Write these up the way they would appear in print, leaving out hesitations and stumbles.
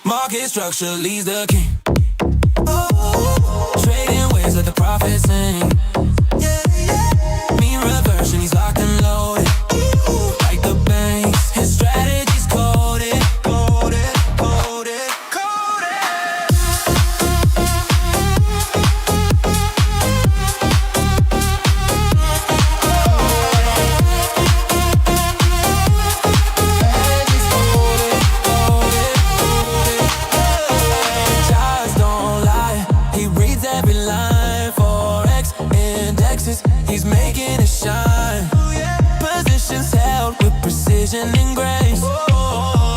Market structure leads the king. Trading waves let the profit sing. Mean reversion, he's locked and loaded. Like the banks, his strategy's coded. Coded, coded, coded. Just don't lie, he reads every line. Forex indexes, he's making it shine. Positions held with precision and grace.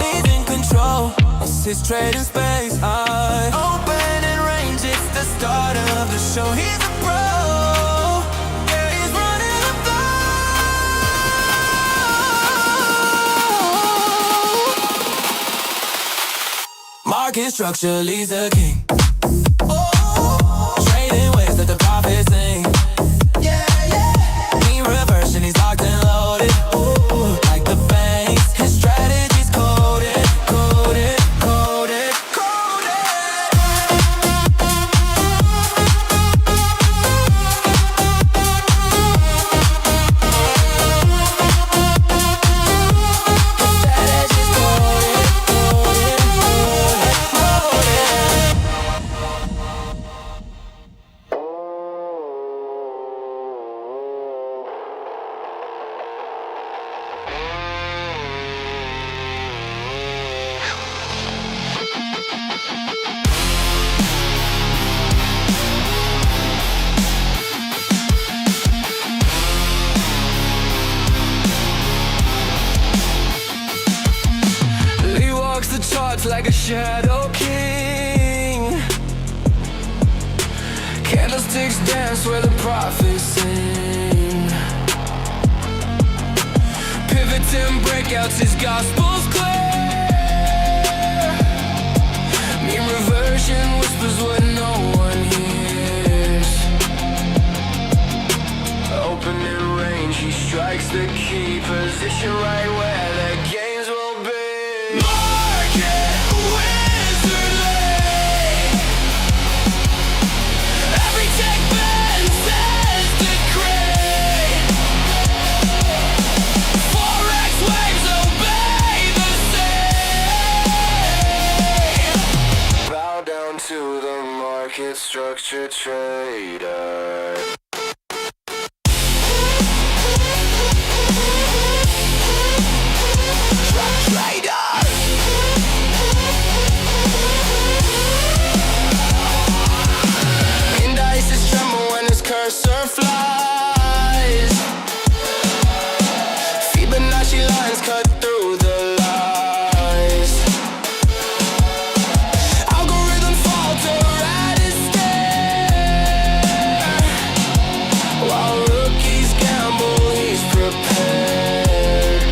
He's in control, it's his trading space. Open and range, it's the start of the show. He's a pro, yeah, he's running the flow. Market structure leads the king. Trading waves let the profit sing. Mean reversion, he's locked and loaded. Like the banks, his strategy's coded. Coded, coded, coded. Strategy's coded, coded, He walks the charts like a shadow king. Candlesticks dance where the prophets sing. Pivots and breakouts, his gospel's clear. Mean reversion whispers what no one hears. Opening range, he strikes the key position right where the games will be. Market wizardly, every tech bend says decree. Forex waves obey the sea. Bow down to the market structure trader. Indices tremble when his cursor flies. Fibonacci lines cut through the lies. Algorithms falter at his stare. While rookies gamble, he's prepared.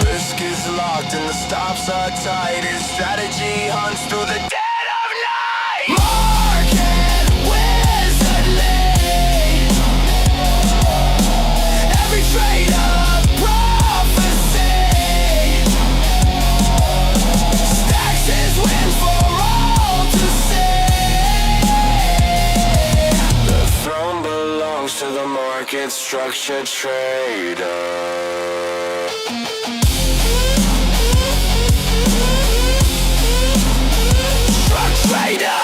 Risk is locked and the stops are tight. His strategy hunts through the dead of night. Market wizardly, every trade a prophecy. Stacks his wins for all to see. The throne belongs to the market structure trader. Trader.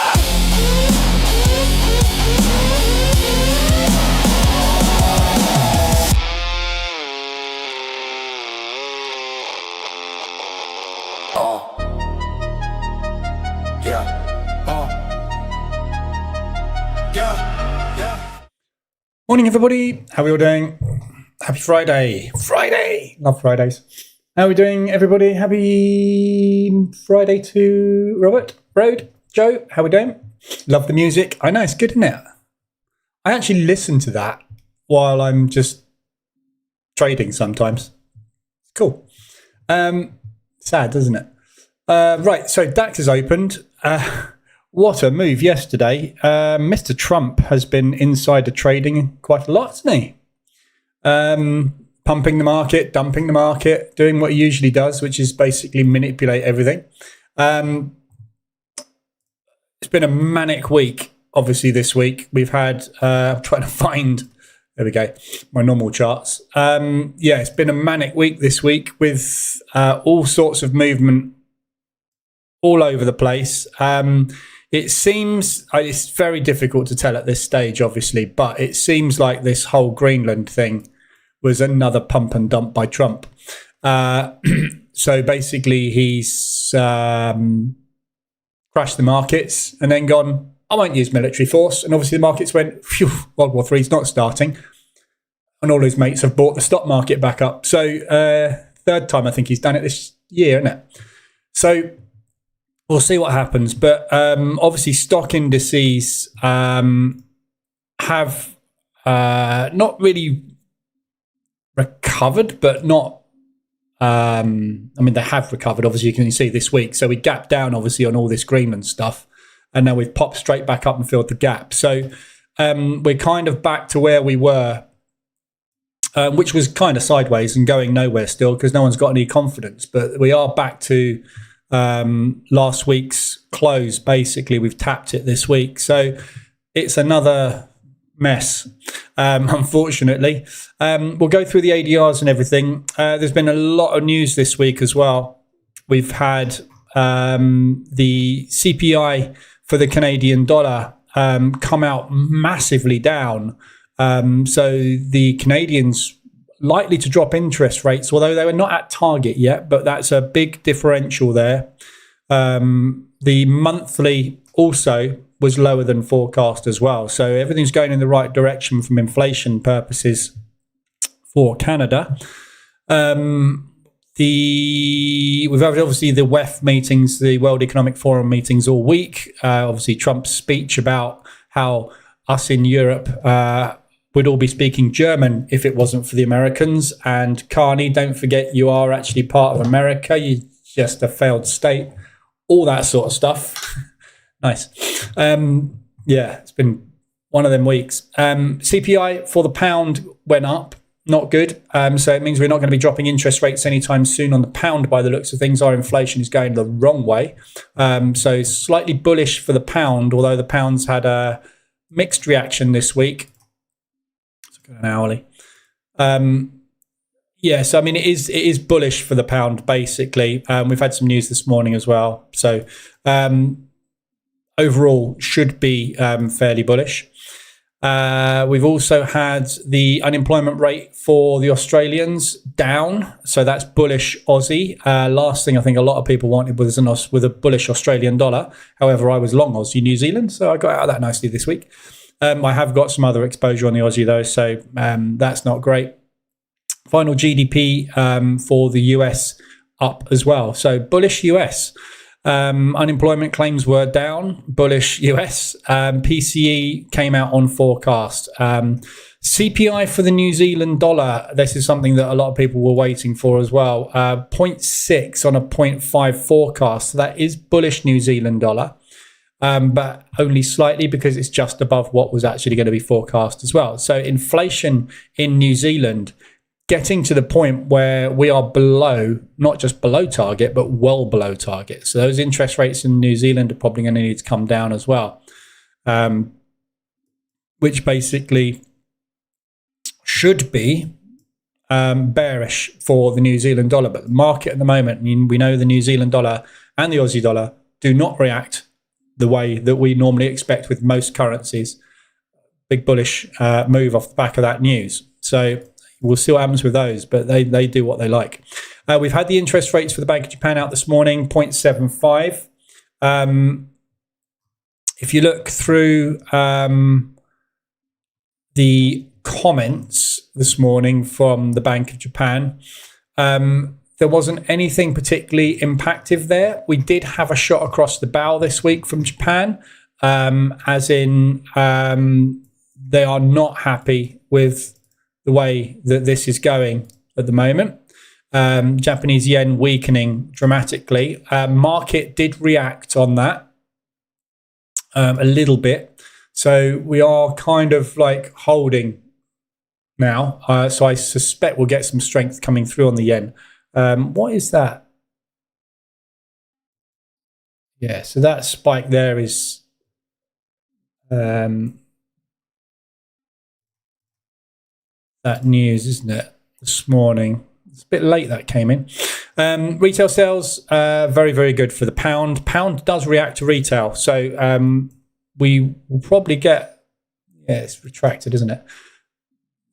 Oh. Yeah. Oh. Yeah. Yeah. Morning, everybody. How are we all doing? Happy Friday. Friday. Love Fridays. How are we doing, everybody? Happy Friday to Robert, Road, Joe. How are we doing? Love the music. I know, it's good, isn't it? I actually listen to that while I'm just trading sometimes. It's cool. Sad, doesn't it? Right, so DAX has opened. What a move yesterday. Mr. Trump has been insider trading quite a lot, hasn't he? pumping the market, dumping the market, doing what he usually does, which is basically manipulate everything. It's been a manic week, obviously, this week. We've had, I'm trying to find, there we go, my normal charts. Yeah, it's been a manic week this week with all sorts of movement all over the place. It seems, it's very difficult to tell at this stage, obviously, but it seems like this whole Greenland thing was another pump and dump by Trump. So basically he's crashed the markets and then gone, I won't use military force. And obviously the markets went, phew, World War III's not starting. And all his mates have bought the stock market back up. So third time I think he's done it this year, isn't it? So we'll see what happens. But obviously stock indices have not really recovered, but not, I mean, they have recovered, obviously, you can see this week. So we gapped down, obviously, on all this Greenland stuff. And now we've popped straight back up and filled the gap. So we're kind of back to where we were, which was kind of sideways and going nowhere still because no one's got any confidence. But we are back to last week's close, basically. We've tapped it this week. So it's another mess, unfortunately. We'll go through the ADRs and everything. There's been a lot of news this week as well. We've had the CPI for the Canadian dollar come out massively down. So the Canadians likely to drop interest rates, although they were not at target yet, but that's a big differential there. The monthly also was lower than forecast as well. So everything's going in the right direction from inflation purposes for Canada. We've had obviously the WEF meetings, the World Economic Forum meetings all week. Obviously Trump's speech about how us in Europe would all be speaking German if it wasn't for the Americans. And Carney, don't forget you are actually part of America. You're just a failed state. All that sort of stuff. Nice. Yeah, it's been one of them weeks. CPI for the pound went up. Not good. So it means we're not going to be dropping interest rates anytime soon on the pound by the looks of things. Our inflation is going the wrong way. So slightly bullish for the pound, although the pound's had a mixed reaction this week. Let's look at an hourly. Yeah, so I mean, it is bullish for the pound, basically. We've had some news this morning as well. So overall should be fairly bullish. We've also had the unemployment rate for the Australians down, so that's bullish Aussie. Last thing I think a lot of people wanted was with a bullish Australian dollar. However, I was long Aussie New Zealand, so I got out of that nicely this week. I have got some other exposure on the Aussie though, so that's not great. Final GDP for the US up as well, so bullish US. Unemployment claims were down, bullish US. PCE came out on forecast. CPI for the New Zealand dollar, this is something that a lot of people were waiting for as well. 0.6 on a 0.5 forecast. So that is bullish New Zealand dollar, but only slightly because it's just above what was actually going to be forecast as well. So inflation in New Zealand getting to the point where we are below, not just below target, but well below target. So those interest rates in New Zealand are probably going to need to come down as well, which basically should be bearish for the New Zealand dollar. But the market at the moment, I mean, we know the New Zealand dollar and the Aussie dollar do not react the way that we normally expect with most currencies. Big bullish move off the back of that news. So we'll see what happens with those, but they do what they like. We've had the interest rates for the Bank of Japan out this morning, 0.75. If you look through the comments this morning from the Bank of Japan, there wasn't anything particularly impactful there. We did have a shot across the bow this week from Japan, as in they are not happy with the way that this is going at the moment. Japanese yen weakening dramatically. Market did react on that a little bit. So we are kind of like holding now. So I suspect we'll get some strength coming through on the yen. What is that? Yeah, so that spike there is that news, isn't it? This morning. It's a bit late that came in. Retail sales, very, very good for the pound. Pound does react to retail. So we will probably get, yeah, it's retracted, isn't it? I was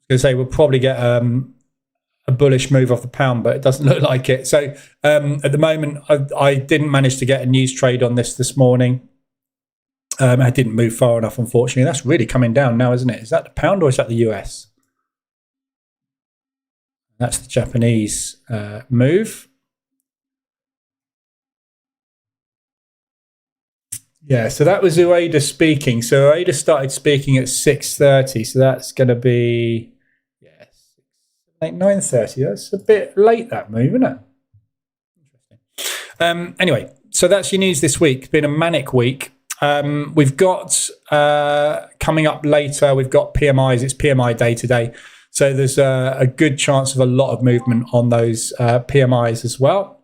going to say we'll probably get a bullish move off the pound, but it doesn't look like it. So at the moment, I didn't manage to get a news trade on this morning. I didn't move far enough, unfortunately. That's really coming down now, isn't it? Is that the pound or is that the US? That's the Japanese move. Yeah, so that was Ueda speaking. So Ueda started speaking at 6:30. So that's going to be, yeah, 9:30. That's a bit late, that move, isn't it? Interesting. Anyway, so that's your news this week. It's been a manic week. We've got coming up later, we've got PMIs. It's PMI day today. So there's a good chance of a lot of movement on those PMIs as well.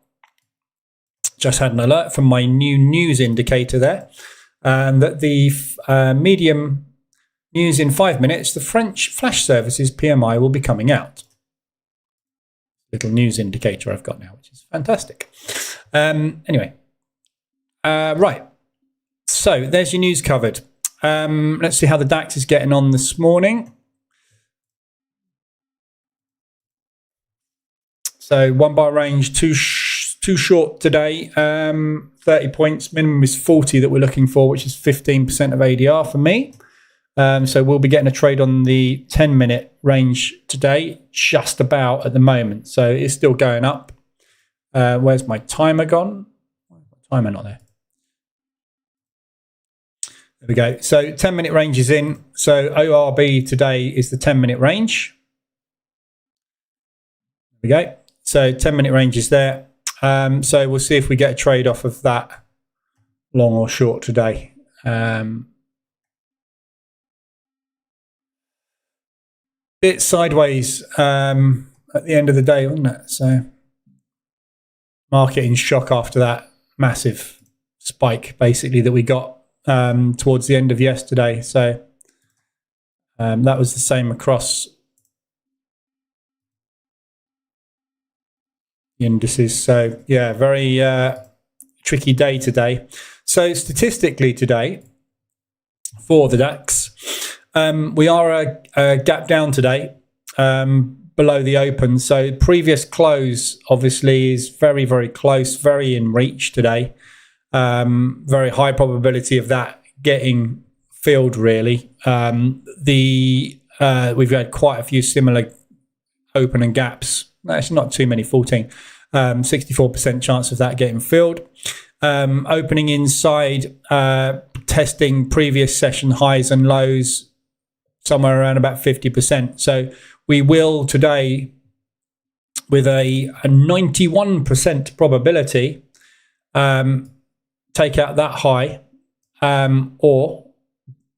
Just had an alert from my new news indicator there that the medium news in 5 minutes, the French flash services PMI will be coming out. Little news indicator I've got now, which is fantastic. Anyway, right. So there's your news covered. Let's see how the DAX is getting on this morning. So 1 bar range, too short today. 30 points. Minimum is 40 that we're looking for, which is 15% of ADR for me. So we'll be getting a trade on the 10-minute range today, just about at the moment. So it's still going up. Where's my timer gone? Timer not there. There we go. So 10-minute range is in. So ORB today is the 10-minute range. There we go. So 10-minute range is there. So we'll see if we get a trade off of that, long or short today. Bit sideways at the end of the day, wasn't it? So market in shock after that massive spike, basically, that we got towards the end of yesterday. So that was the same across the indices. So yeah, very tricky day today. So statistically today for the DAX, we are a gap down today below the open. So previous close obviously is very, very close, very in reach today. Very high probability of that getting filled, really. We've had quite a few similar open and gaps. Actually, not too many, 14. 64% chance of that getting filled. Opening inside, testing previous session highs and lows, somewhere around about 50%. So we will today, with a 91% probability, take out that high or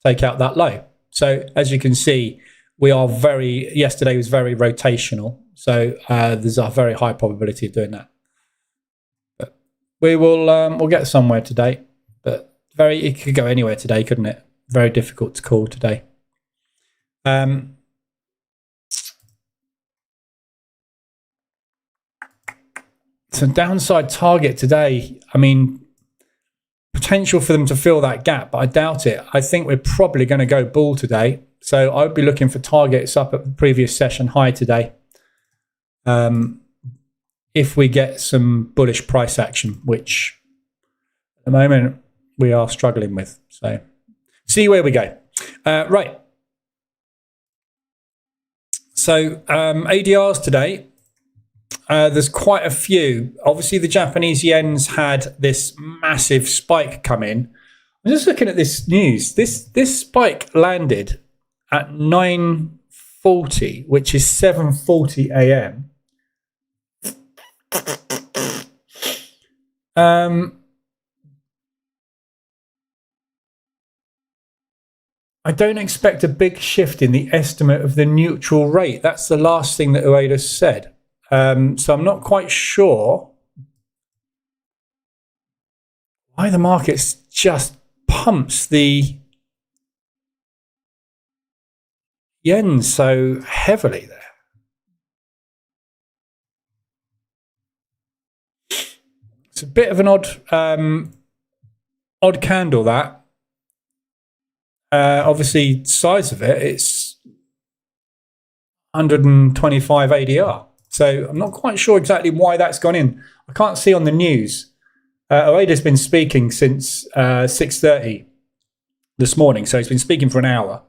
take out that low. So as you can see, we are yesterday was very rotational. So there's a very high probability of doing that. But we'll get somewhere today. But it could go anywhere today, couldn't it? Very difficult to call today. So downside target today, I mean, potential for them to fill that gap, but I doubt it. I think we're probably going to go bull today. So I would be looking for targets up at the previous session high today. If we get some bullish price action, which at the moment we are struggling with. So see where we go. Right. So ADRs today, there's quite a few. Obviously, the Japanese yen's had this massive spike come in. I'm just looking at this news. This spike landed at 9:40, which is 7:40 a.m. I I don't expect a big shift in the estimate of the neutral rate. That's the last thing that Ueda said. So I'm not quite sure why the market just pumps the yen so heavily there. It's a bit of an odd candle, that. Obviously, size of it, it's 125 ADR. So I'm not quite sure exactly why that's gone in. I can't see on the news. Ueda's been speaking since 6:30 this morning, so he's been speaking for an hour.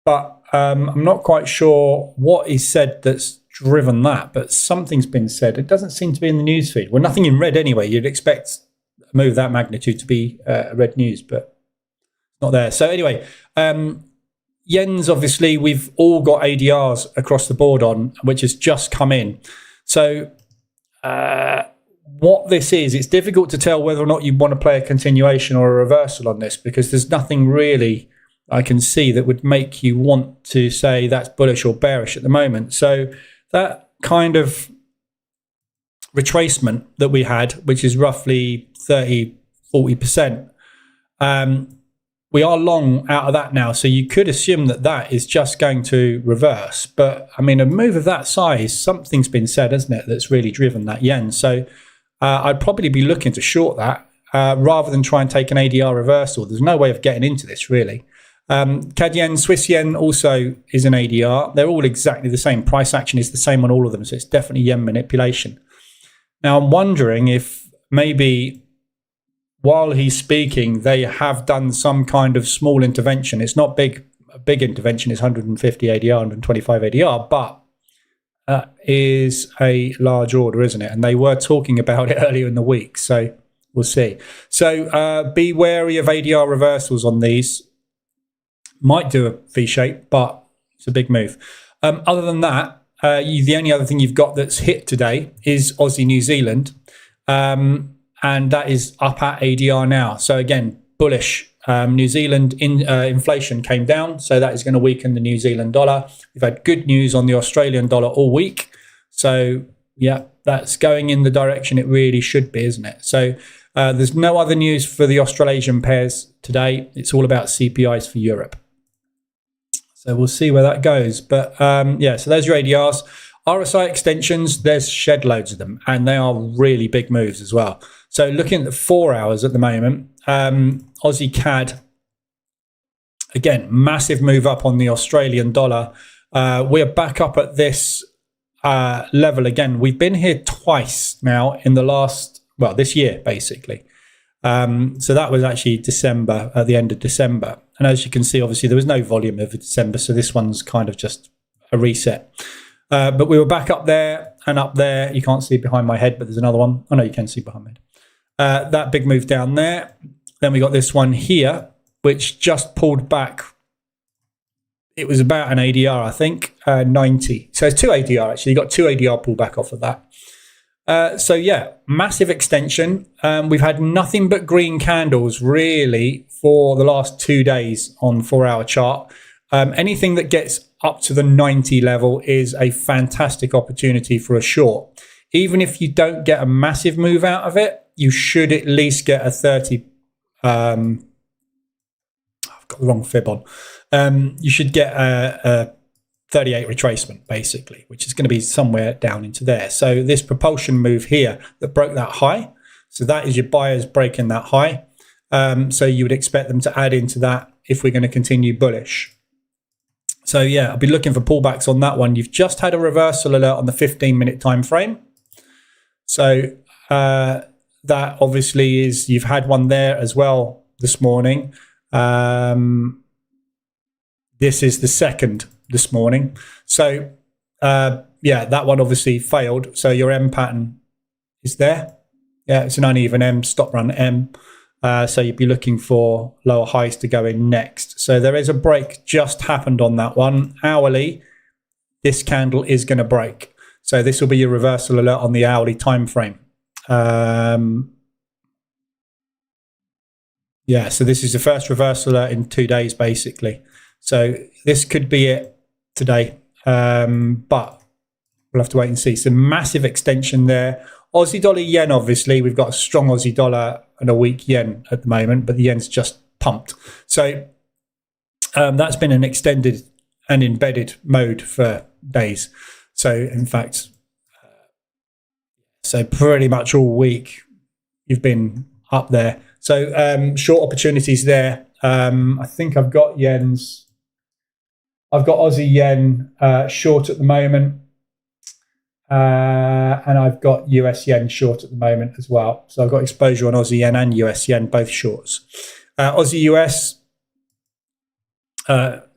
But I'm not quite sure what he said that's driven that, but something's been said. It doesn't seem to be in the news feed. Well, nothing in red anyway. You'd expect a move that magnitude to be red news, but not there. So anyway, yens, obviously, we've all got ADRs across the board on, which has just come in. So what this is, it's difficult to tell whether or not you want to play a continuation or a reversal on this, because there's nothing really I can see that would make you want to say that's bullish or bearish at the moment. So that kind of retracement that we had, which is roughly 30-40%, we are long out of that now. So you could assume that that is just going to reverse. But I mean, a move of that size, something's been said, hasn't it, that's really driven that yen. So I'd probably be looking to short that rather than try and take an ADR reversal. There's no way of getting into this, really. CAD yen, Swiss yen also is an ADR. They're all exactly the same. Price action is the same on all of them. So it's definitely yen manipulation. Now, I'm wondering if maybe while he's speaking, they have done some kind of small intervention. It's not big. A big intervention is 150 ADR, 125 ADR, but is a large order, isn't it? And they were talking about it earlier in the week. So we'll see. So be wary of ADR reversals on these. Might do a V shape, but it's a big move. Other than that, the only other thing you've got that's hit today is Aussie New Zealand. And that is up at ADR now. So again, bullish. New Zealand inflation came down, so that is going to weaken the New Zealand dollar. We've had good news on the Australian dollar all week. So yeah, that's going in the direction it really should be, isn't it? So there's no other news for the Australasian pairs today. It's all about CPIs for Europe. So we'll see where that goes. But yeah, so there's your ADRs. RSI extensions, there's shed loads of them, and they are really big moves as well. So looking at the 4 hours at the moment, Aussie CAD, again, massive move up on the Australian dollar. We're back up at this level again. We've been here twice now in the last, well, this year, basically. So that was actually December, at the end of December. And as you can see, obviously, there was no volume over December, so this one's kind of just a reset. But we were back up there and up there. You can't see behind my head, but there's another one. Oh, no, you can see behind my head. That big move down there. Then we got this one here, which just pulled back. It was about an ADR, I think, 90. So it's 2 ADR, actually. You got 2 ADR pullback off of that. So, yeah, massive extension. We've had nothing but green candles, really, for the last 2 days on 4-hour chart. Anything that gets up to the 90 level is a fantastic opportunity for a short. Even if you don't get a massive move out of it, you should at least get a 30. I've got the wrong fib on. You should get a 38 retracement, basically, which is going to be somewhere down into there. So this propulsion move here that broke that high. So that is your buyers breaking that high. So you would expect them to add into that if we're going to continue bullish. So yeah, I'll be looking for pullbacks on that one. You've just had a reversal alert on the 15-minute time frame. So that obviously is, you've had one there as well this morning. This is the second this morning. So yeah, that one obviously failed. So your M pattern is there. Yeah, it's an uneven M, stop run M. So you'd be looking for lower highs to go in next. So there is a break just happened on that one. Hourly, this candle is going to break. So this will be your reversal alert on the hourly time frame. Yeah, so this is the first reversal alert in 2 days, basically. So this could be it today, but we'll have to wait and see. So massive extension there. Aussie dollar yen, obviously, we've got a strong Aussie dollar and a weak yen at the moment, but the yen's just pumped. So that's been an extended and embedded mode for days. So in fact, so pretty much all week you've been up there. So short opportunities there. I think I've got yens. I've got Aussie yen short at the moment. And I've got US yen short at the moment as well. So I've got exposure on Aussie yen and US yen, both shorts. Aussie US,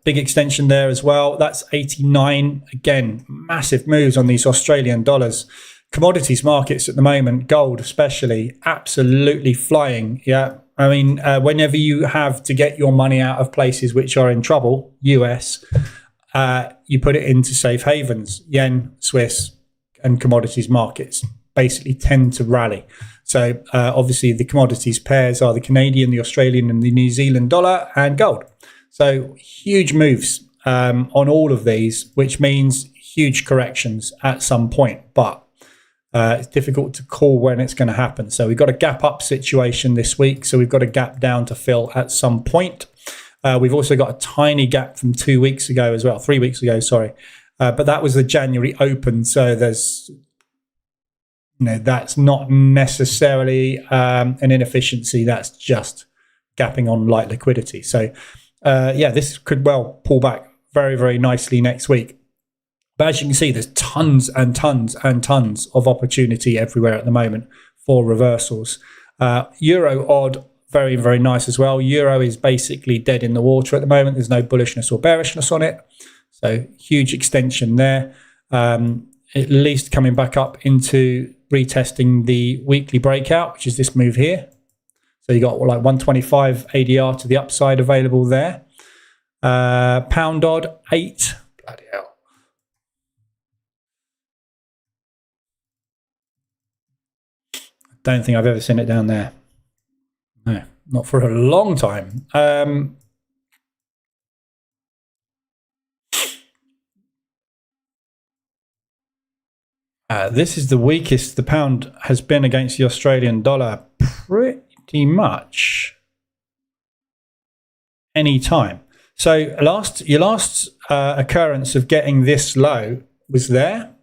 big extension there as well. That's 89. Again, massive moves on these Australian dollars. Commodities markets at the moment, gold especially, absolutely flying. Yeah. I mean, whenever you have to get your money out of places which are in trouble, US, you put it into safe havens, yen, Swiss, and commodities markets basically tend to rally. So obviously the commodities pairs are the Canadian, the Australian, and the New Zealand dollar and gold. So huge moves on all of these, which means huge corrections at some point. But it's difficult to call when it's going to happen. So we've got a gap up situation this week. So we've got a gap down to fill at some point. We've also got a tiny gap from 3 weeks ago, sorry. But that was the January open. So there's, that's not necessarily an inefficiency. That's just gapping on light liquidity. So this could well pull back very, very nicely next week. But as you can see, there's tons and tons and tons of opportunity everywhere at the moment for reversals. Euro odd, very, very nice as well. Euro is basically dead in the water at the moment. There's no bullishness or bearishness on it. So huge extension there. At least coming back up into retesting the weekly breakout, which is this move here. So you got like 125 ADR to the upside available there. Pound odd 8. Bloody hell. Don't think I've ever seen it down there. No, not for a long time. This is the weakest the pound has been against the Australian dollar pretty much any time. So your last occurrence of getting this low was there.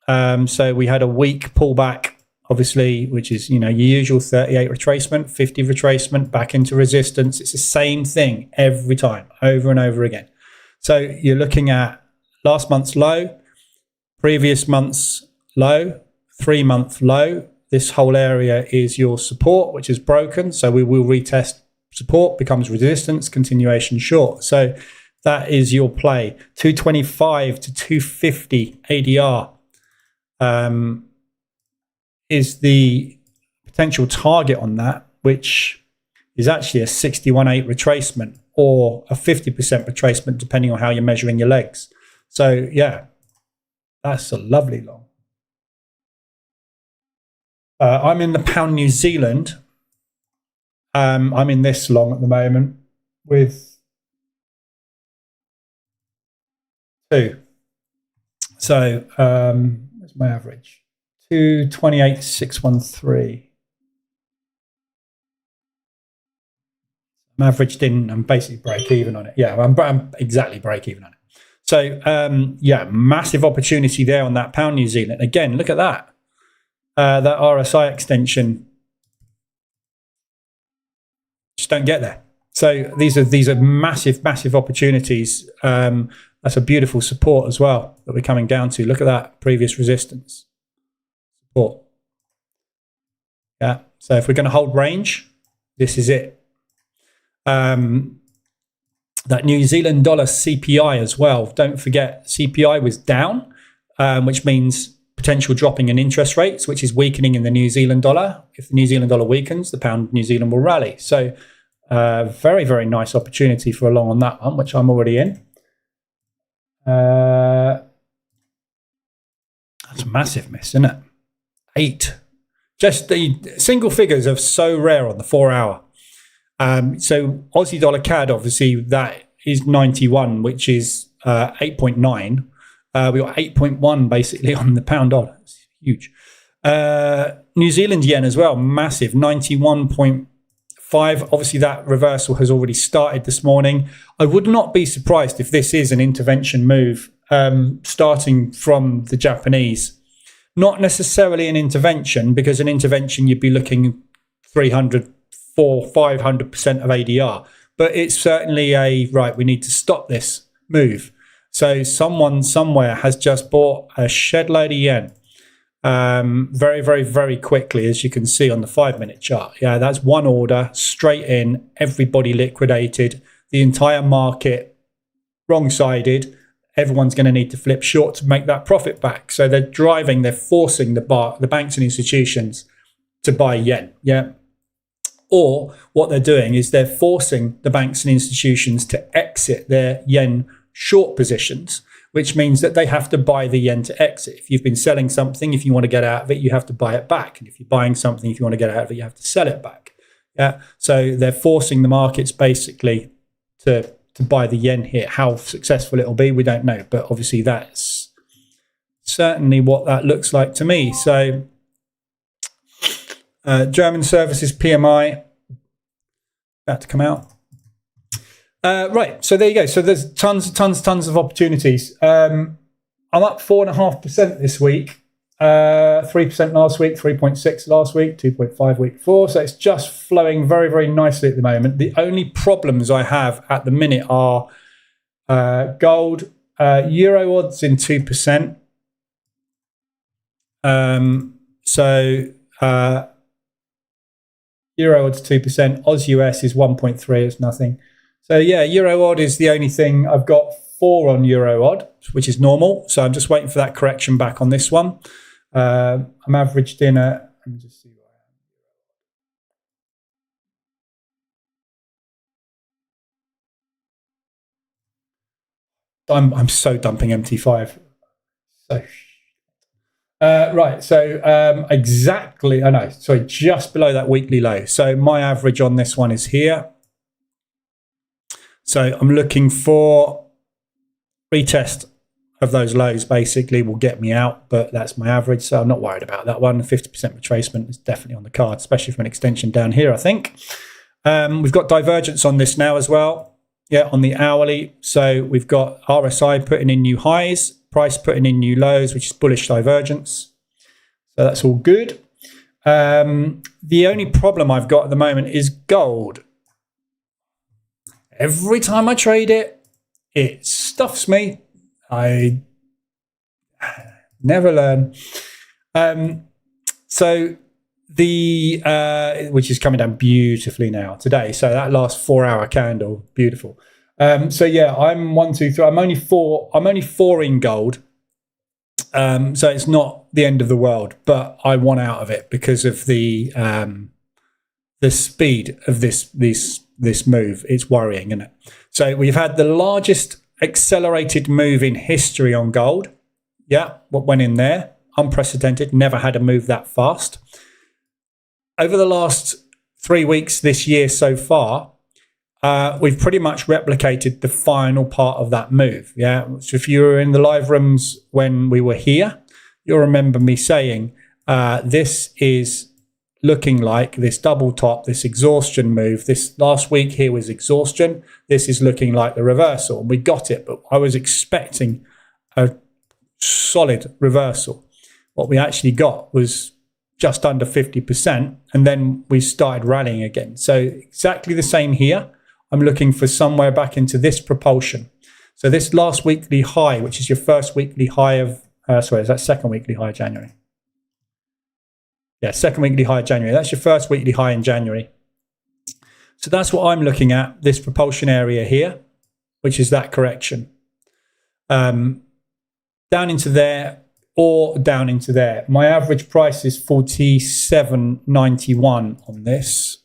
So we had a weak pullback, obviously, which is, your usual 38 retracement, 50 retracement, back into resistance. It's the same thing every time, over and over again. So you're looking at last month's low, previous month's low, 3-month low. This whole area is your support, which is broken. So we will retest support, becomes resistance, continuation short. So that is your play. 225 to 250 ADR is the potential target on that, which is actually a 61.8 retracement or a 50% retracement, depending on how you're measuring your legs. So yeah, that's a lovely long. I'm in the pound New Zealand. I'm in this long at the moment with 2. So what's my average? 228.613. I'm averaged in. I'm basically break even on it. Yeah, I'm exactly break even on it. So massive opportunity there on that pound New Zealand. Again, look at that. That RSI extension, just don't get there. So these are massive opportunities. That's a beautiful support as well that we're coming down to. Look at that previous resistance support. Yeah. So if we're going to hold range, this is it. That New Zealand dollar CPI as well. Don't forget, CPI was down, which means potential dropping in interest rates, which is weakening in the New Zealand dollar. If the New Zealand dollar weakens, the pound New Zealand will rally. So very, very nice opportunity for a long on that one, which I'm already in. That's a massive miss, isn't it? 8. Just the single figures are so rare on the 4 hour. So Aussie dollar CAD, obviously, that is 91, which is 8.9. We got 8.1 basically on the pound dollar. It's huge. New Zealand yen as well, massive, 91.5. Obviously, that reversal has already started this morning. I would not be surprised if this is an intervention move starting from the Japanese. Not necessarily an intervention, because an intervention you'd be looking 300, 400, 500% of ADR. But it's certainly right, we need to stop this move. So someone somewhere has just bought a shed load of yen very, very, very quickly, as you can see on the 5-minute chart. Yeah, that's one order straight in, everybody liquidated, the entire market wrong-sided. Everyone's going to need to flip short to make that profit back. So they're forcing the banks and institutions to buy yen. Yeah. Or what they're doing is they're forcing the banks and institutions to exit their yen short positions, which means that they have to buy the yen to exit. If you've been selling something, if you want to get out of it, you have to buy it back. And if you're buying something, if you want to get out of it, you have to sell it back. Yeah. So they're forcing the markets basically to buy the yen here. How successful it'll be, we don't know. But obviously that's certainly what that looks like to me. So German services PMI about to come out. Right, so there you go. So there's tons of opportunities. I'm up 4.5% this week, 3% last week, 3.6 last week, 2.5 week before. So it's just flowing very, very nicely at the moment. The only problems I have at the minute are gold, euro odds in 2%. Euro odds 2%, Oz US is 1.3, it's nothing. So yeah, euro odd is the only thing. I've got 4 on euro odd, which is normal. So I'm just waiting for that correction back on this one. I'm averaged in at, let me just see where I am. I'm so dumping MT5. So right, so exactly, just below that weekly low. So my average on this one is here. So I'm looking for retest of those lows, basically will get me out, but that's my average. So I'm not worried about that one. 50% retracement is definitely on the card, especially from an extension down here, I think. We've got divergence on this now as well. Yeah, on the hourly. So we've got RSI putting in new highs, price putting in new lows, which is bullish divergence. So that's all good. The only problem I've got at the moment is gold. Every time I trade it, it stuffs me. I never learn. So the which is coming down beautifully now today. So that last 4-hour candle, beautiful. So yeah, I'm 1, 2, 3. I'm only four in gold. So it's not the end of the world, but I want out of it because of the speed of this move. It's worrying, isn't it? So we've had the largest accelerated move in history on gold. Yeah, what went in there? Unprecedented. Never had a move that fast. Over the last 3 weeks this year so far, we've pretty much replicated the final part of that move. Yeah. So if you were in the live rooms when we were here, you'll remember me saying this is looking like this double top, this exhaustion move. This last week here was exhaustion. This is looking like the reversal. And we got it, but I was expecting a solid reversal. What we actually got was just under 50%, and then we started rallying again. So exactly the same here. I'm looking for somewhere back into this propulsion. So this last weekly high, which is your first weekly high of, is that second weekly high of January? Yeah, second weekly high of January. That's your first weekly high in January. So that's what I'm looking at, this propulsion area here, which is that correction. Down into there or down into there. My average price is 47.91 on this.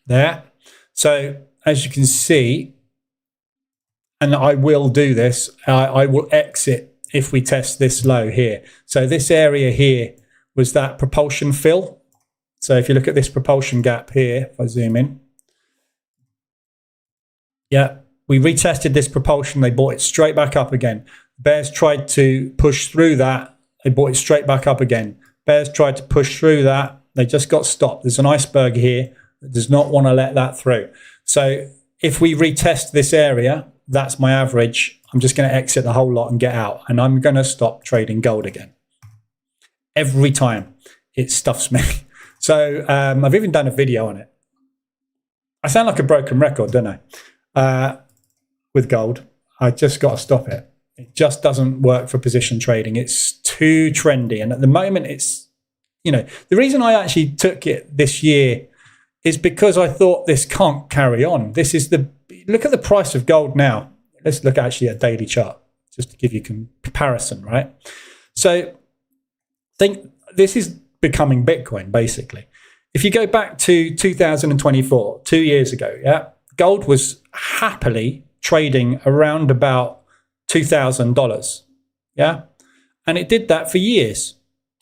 There. So as you can see, and I will do this, I will exit if we test this low here. So this area here was that propulsion fill. So if you look at this propulsion gap here, if I zoom in, yeah, we retested this propulsion. They bought it straight back up again. Bears tried to push through that. They bought it straight back up again. Bears tried to push through that. They just got stopped. There's an iceberg here that does not want to let that through. So if we retest this area, that's my average. I'm just going to exit the whole lot and get out. And I'm going to stop trading gold again. Every time it stuffs me. So I've even done a video on it. I sound like a broken record, don't I? With gold, I just got to stop it. It just doesn't work for position trading. It's too trendy. And at the moment, it's, the reason I actually took it this year is because I thought this can't carry on. Look at the price of gold now. Let's look actually at a daily chart just to give you comparison, right? So think this is becoming Bitcoin, basically. If you go back to 2024, 2 years ago, yeah, gold was happily trading around about $2,000, yeah? And it did that for years.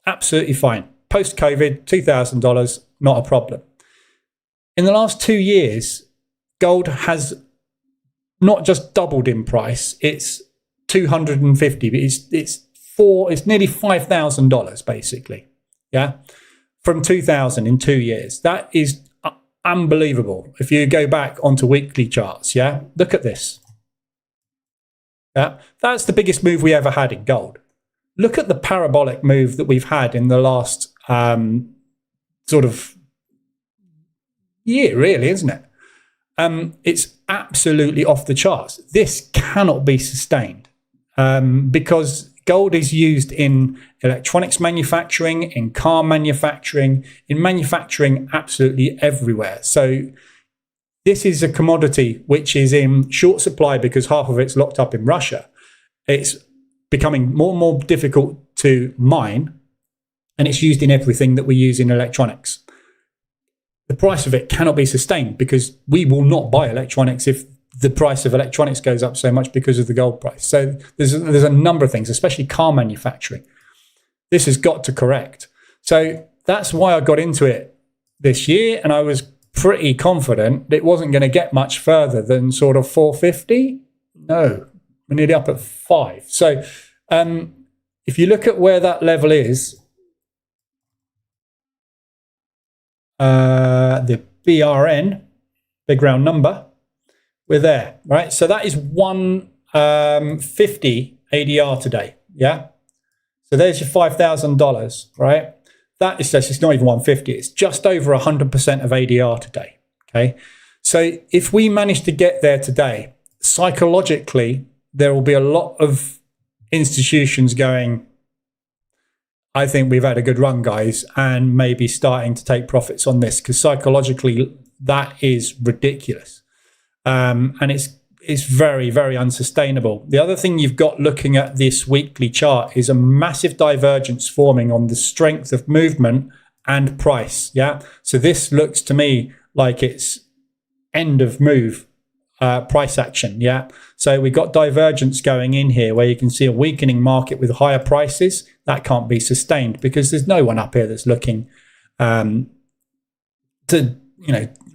Absolutely fine. Post-COVID, $2,000, not a problem. In the last 2 years, gold has not just doubled in price, it's 250, but it's nearly $5,000 basically. Yeah. From 2000 in 2 years. That is unbelievable. If you go back onto weekly charts, yeah, look at this. Yeah, that's the biggest move we ever had in gold. Look at the parabolic move that we've had in the last sort of year, really, isn't it? It's absolutely off the charts. This cannot be sustained because gold is used in electronics manufacturing, in car manufacturing, in manufacturing absolutely everywhere. So this is a commodity which is in short supply because half of it's locked up in Russia. It's becoming more and more difficult to mine, and it's used in everything that we use in electronics. The price of it cannot be sustained because we will not buy electronics if the price of electronics goes up so much because of the gold price. So there's a number of things, especially car manufacturing. This has got to correct. So that's why I got into it this year, and I was pretty confident it wasn't going to get much further than sort of 450. No, we're nearly up at 5. So if you look at where that level is, the BRN, big round number, we're there, right? So that is 150 ADR today, yeah? So there's your $5,000, right? It's not even 150, it's just over 100% of ADR today, okay? So if we manage to get there today, psychologically, there will be a lot of institutions going, I think we've had a good run, guys, and maybe starting to take profits on this because psychologically that is ridiculous. And it's very, very unsustainable. The other thing you've got looking at this weekly chart is a massive divergence forming on the strength of movement and price. Yeah. So this looks to me like it's end of move price action. Yeah. So we've got divergence going in here where you can see a weakening market with higher prices. That can't be sustained because there's no one up here that's looking to,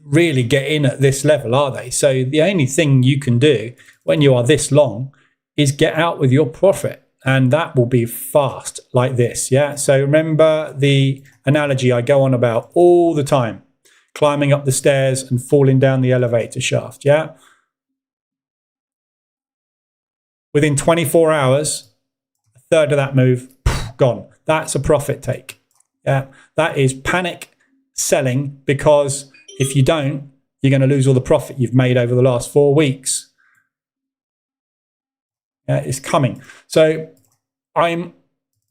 really get in at this level, are they? So the only thing you can do when you are this long is get out with your profit, and that will be fast like this. Yeah. So remember the analogy I go on about all the time, climbing up the stairs and falling down the elevator shaft. Yeah. Within 24 hours, a third of that move gone. That's a profit take. Yeah. That is panic selling because if you don't, you're going to lose all the profit you've made over the last 4 weeks. Yeah, it's coming. So I'm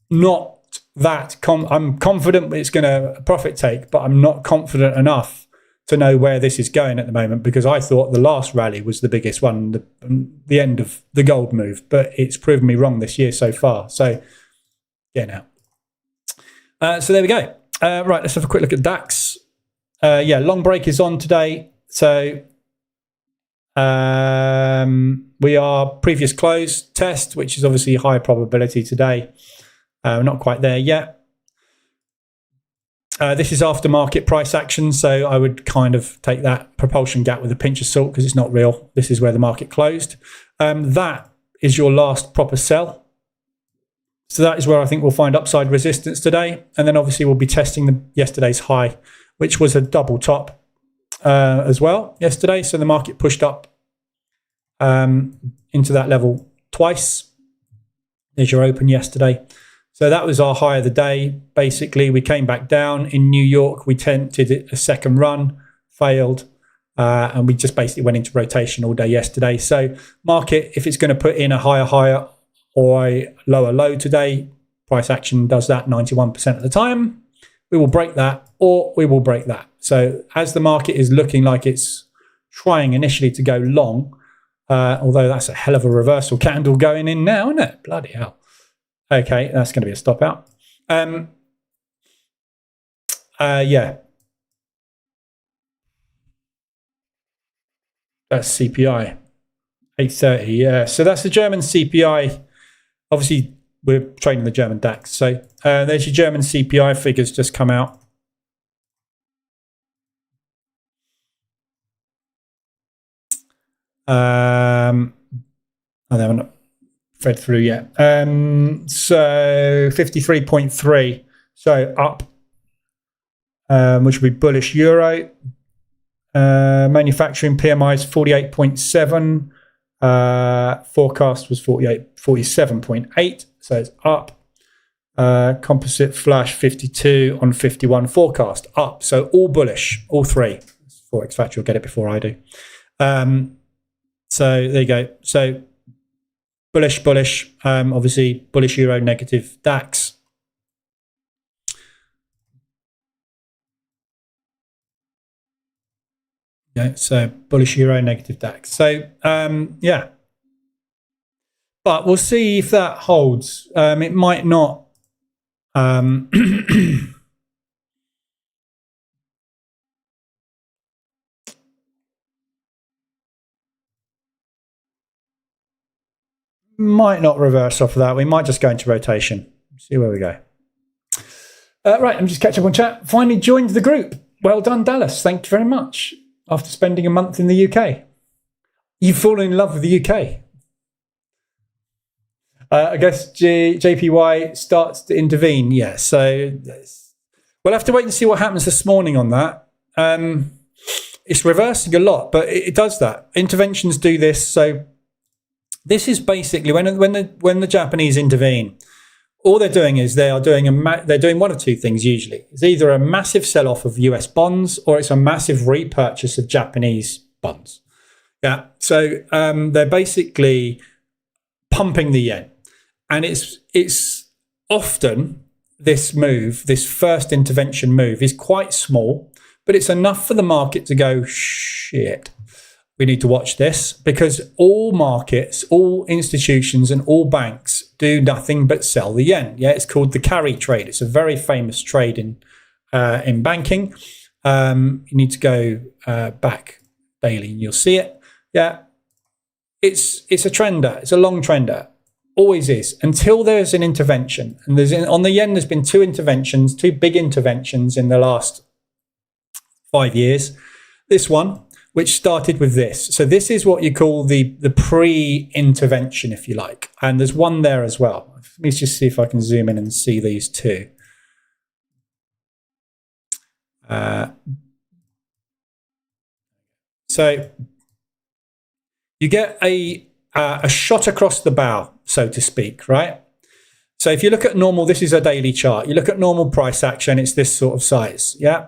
not that I'm confident it's going to profit take, but I'm not confident enough to know where this is going at the moment because I thought the last rally was the biggest one, the end of the gold move, but it's proven me wrong this year so far. So yeah, now. So there we go. Right, let's have a quick look at DAX. Long break is on today. So we are previous close test, which is obviously high probability today. We're not quite there yet. This is after market price action, so I would kind of take that propulsion gap with a pinch of salt because it's not real. This is where the market closed. That is your last proper sell. So that is where I think we'll find upside resistance today. And then obviously we'll be testing yesterday's high, which was a double top as well yesterday. So the market pushed up into that level twice. There's your open yesterday. So that was our high of the day. Basically, we came back down. In New York, we attempted a second run, failed, and we just basically went into rotation all day yesterday. So market, if it's going to put in a higher or a lower low today, price action does that 91% of the time. We will break that or we will break that. So as the market is looking like it's trying initially to go long, although that's a hell of a reversal candle going in now, isn't it? Bloody hell. Okay, that's going to be a stop out. Yeah. That's CPI. 830, yeah. So that's the German CPI. Obviously, we're trading the German DAX. So there's your German CPI figures just come out. Oh, they haven't fed through yet. So 53.3. So up, which would be bullish euro. Manufacturing PMI is 48.7. Forecast was 47.8. So it's up. Composite flash 52 on 51 forecast up. So all bullish, all three. Forex Factory will get it before I do. So there you go. So bullish. Obviously bullish euro, negative DAX. Yeah, so bullish euro, negative DAX. So yeah, but we'll see if that holds. It might not. Might not reverse off of that. We might just go into rotation. See where we go. Right, I'm just catching up on chat. Finally joined the group. Well done, Dallas. Thank you very much. After spending a month in the UK. You've fallen in love with the UK. I guess JPY starts to intervene. Yeah, so we'll have to wait and see what happens this morning on that. It's reversing a lot, but it does that. Interventions do this. So this is basically when the Japanese intervene, all they're doing is they're doing one of two things usually. It's either a massive sell-off of US bonds or it's a massive repurchase of Japanese bonds. Yeah, so they're basically pumping the yen. And it's often this move, this first intervention move is quite small, but it's enough for the market to go, shit. We need to watch this because all markets, all institutions and all banks do nothing but sell the yen. Yeah, it's called the carry trade. It's a very famous trade in banking. You need to go back daily and you'll see it. Yeah, it's a trender. It's a long trender. Always is until there's an intervention. And on the yen, there's been two big interventions in the last 5 years. This one, which started with this. So this is what you call the pre-intervention, if you like. And there's one there as well. Let me just see if I can zoom in and see these two. So you get a shot across the bow, so to speak, right? So if you look at normal, this is a daily chart. You look at normal price action, it's this sort of size, yeah?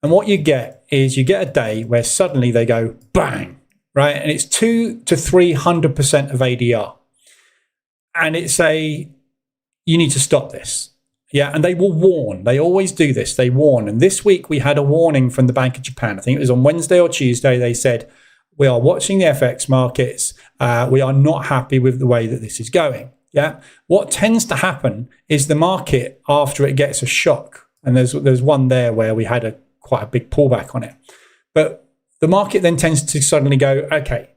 And what you get is you get a day where suddenly they go bang, right? And it's 200 to 300% of ADR. And you need to stop this. Yeah, and they will warn. They always do this. They warn. And this week we had a warning from the Bank of Japan. I think it was on Wednesday or Tuesday. They said, we are watching the FX markets. We are not happy with the way that this is going. Yeah. What tends to happen is the market, after it gets a shock, and there's one there where we had quite a big pullback on it. But the market then tends to suddenly go, okay,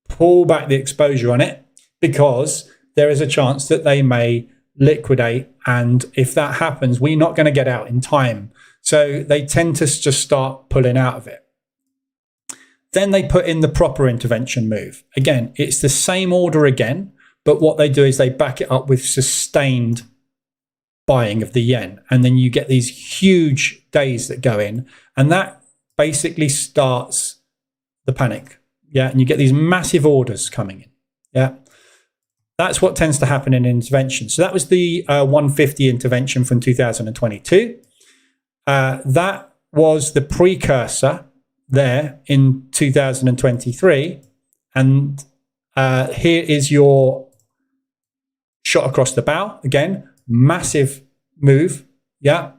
pull back the exposure on it because there is a chance that they may liquidate. And if that happens, we're not going to get out in time. So they tend to just start pulling out of it. Then they put in the proper intervention move. Again, it's the same order again, but what they do is they back it up with sustained buying of the yen. And then you get these huge days that go in, and that basically starts the panic. Yeah. And you get these massive orders coming in. Yeah. That's what tends to happen in intervention. So that was the 150 intervention from 2022. That was the precursor there in 2023. And here is your shot across the bow. Again, massive move. Yeah.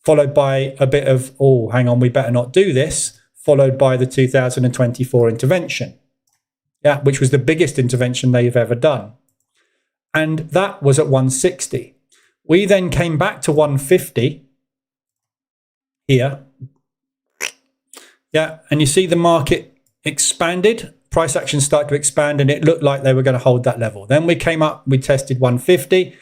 Followed by a bit of, oh, hang on, we better not do this. Followed by the 2024 intervention. Yeah. Which was the biggest intervention they've ever done. And that was at 160. We then came back to 150 here. Yeah, and you see the market expanded, price action started to expand, and it looked like they were going to hold that level. Then we came up, we tested 150,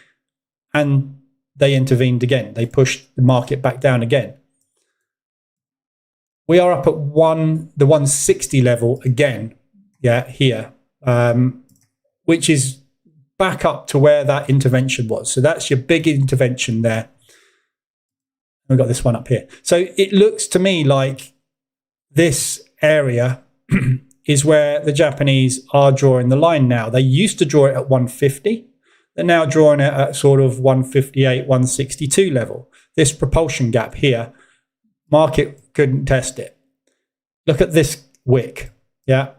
and they intervened again. They pushed the market back down again. We are up at the 160 level again, yeah, here, which is back up to where that intervention was. So that's your big intervention there. We've got this one up here. So it looks to me like this area is where the Japanese are drawing the line now. They used to draw it at 150. They're now drawing it at sort of 158, 162 level. This propulsion gap here, market couldn't test it. Look at this wick. Yeah.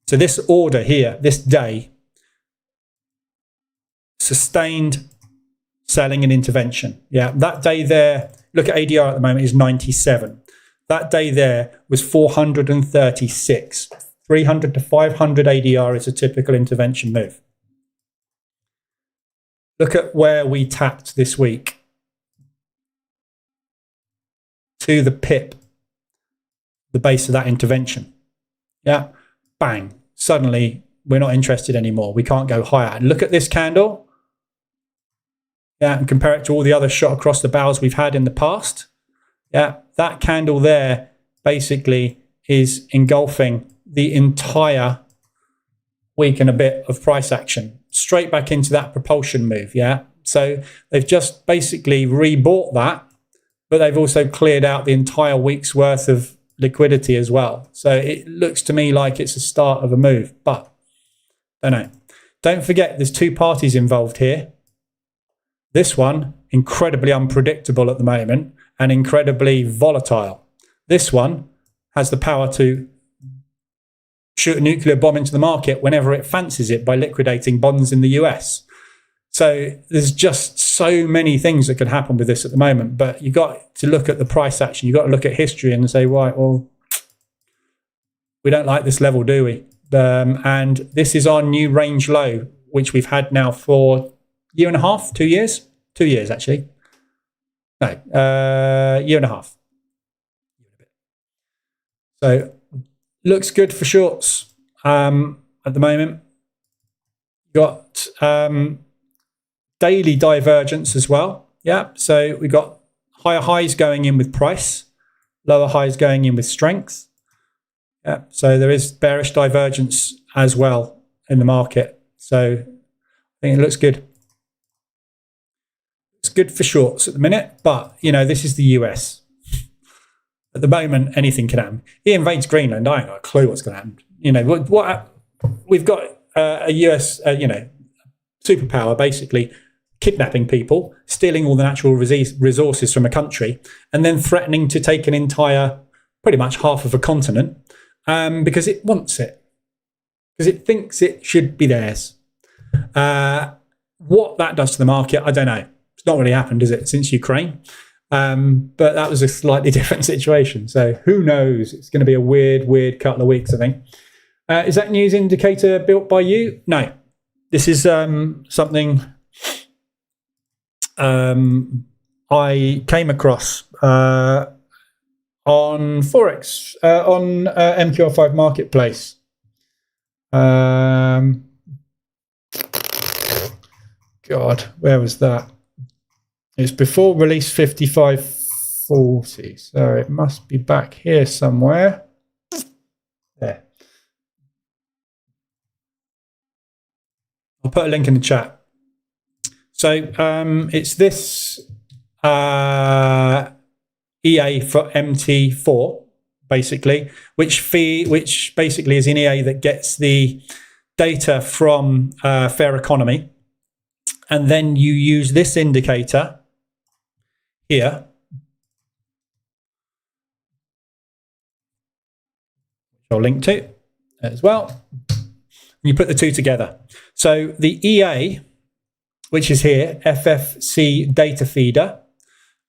So this order here, this day, sustained selling and intervention. Yeah. That day there, look at ADR at the moment is 97. That day there was 436. 300 to 500 ADR is a typical intervention move. Look at where we tapped this week. To the pip, the base of that intervention. Yeah, bang. Suddenly, we're not interested anymore. We can't go higher. Look at this candle. Yeah, and compare it to all the other shot across the bows we've had in the past. Yeah, that candle there basically is engulfing the entire week and a bit of price action. Straight back into that propulsion move, yeah? So they've just basically rebought that, but they've also cleared out the entire week's worth of liquidity as well. So it looks to me like it's a start of a move, but don't know. Don't forget there's two parties involved here. This one, incredibly unpredictable at the moment and incredibly volatile. This one has the power to shoot a nuclear bomb into the market whenever it fancies it by liquidating bonds in the US. So there's just so many things that could happen with this at the moment, but you got to look at the price action. You got to look at history and say, right, well, we don't like this level, do we? And this is our new range low, which we've had now for a year and a half, 2 years, 2 years actually. No, year and a half. So looks good for shorts at the moment. Got daily divergence as well. Yeah, so we got higher highs going in with price, lower highs going in with strength. Yeah, so there is bearish divergence as well in the market. So I think it looks good. It's good for shorts at the minute, but you know, this is the US. At the moment, anything can happen. He invades Greenland. I ain't got a clue what's going to happen. You know, what we've got a US, superpower basically kidnapping people, stealing all the natural resources from a country, and then threatening to take an entire, pretty much half of a continent, because it wants it, because it thinks it should be theirs. What that does to the market, I don't know. It's not really happened, is it, since Ukraine? But that was a slightly different situation. So who knows? It's going to be a weird couple of weeks, I think. Is that news indicator built by you? No. This is something I came across on forex, on MQL5 Marketplace. God, where was that? It's before release 5540, so it must be back here somewhere. There. I'll put a link in the chat. So it's this EA for MT4, basically, which basically is an EA that gets the data from Fair Economy, and then you use this indicator here, which I'll link to as well. You put the two together. So the EA, which is here, FFC data feeder,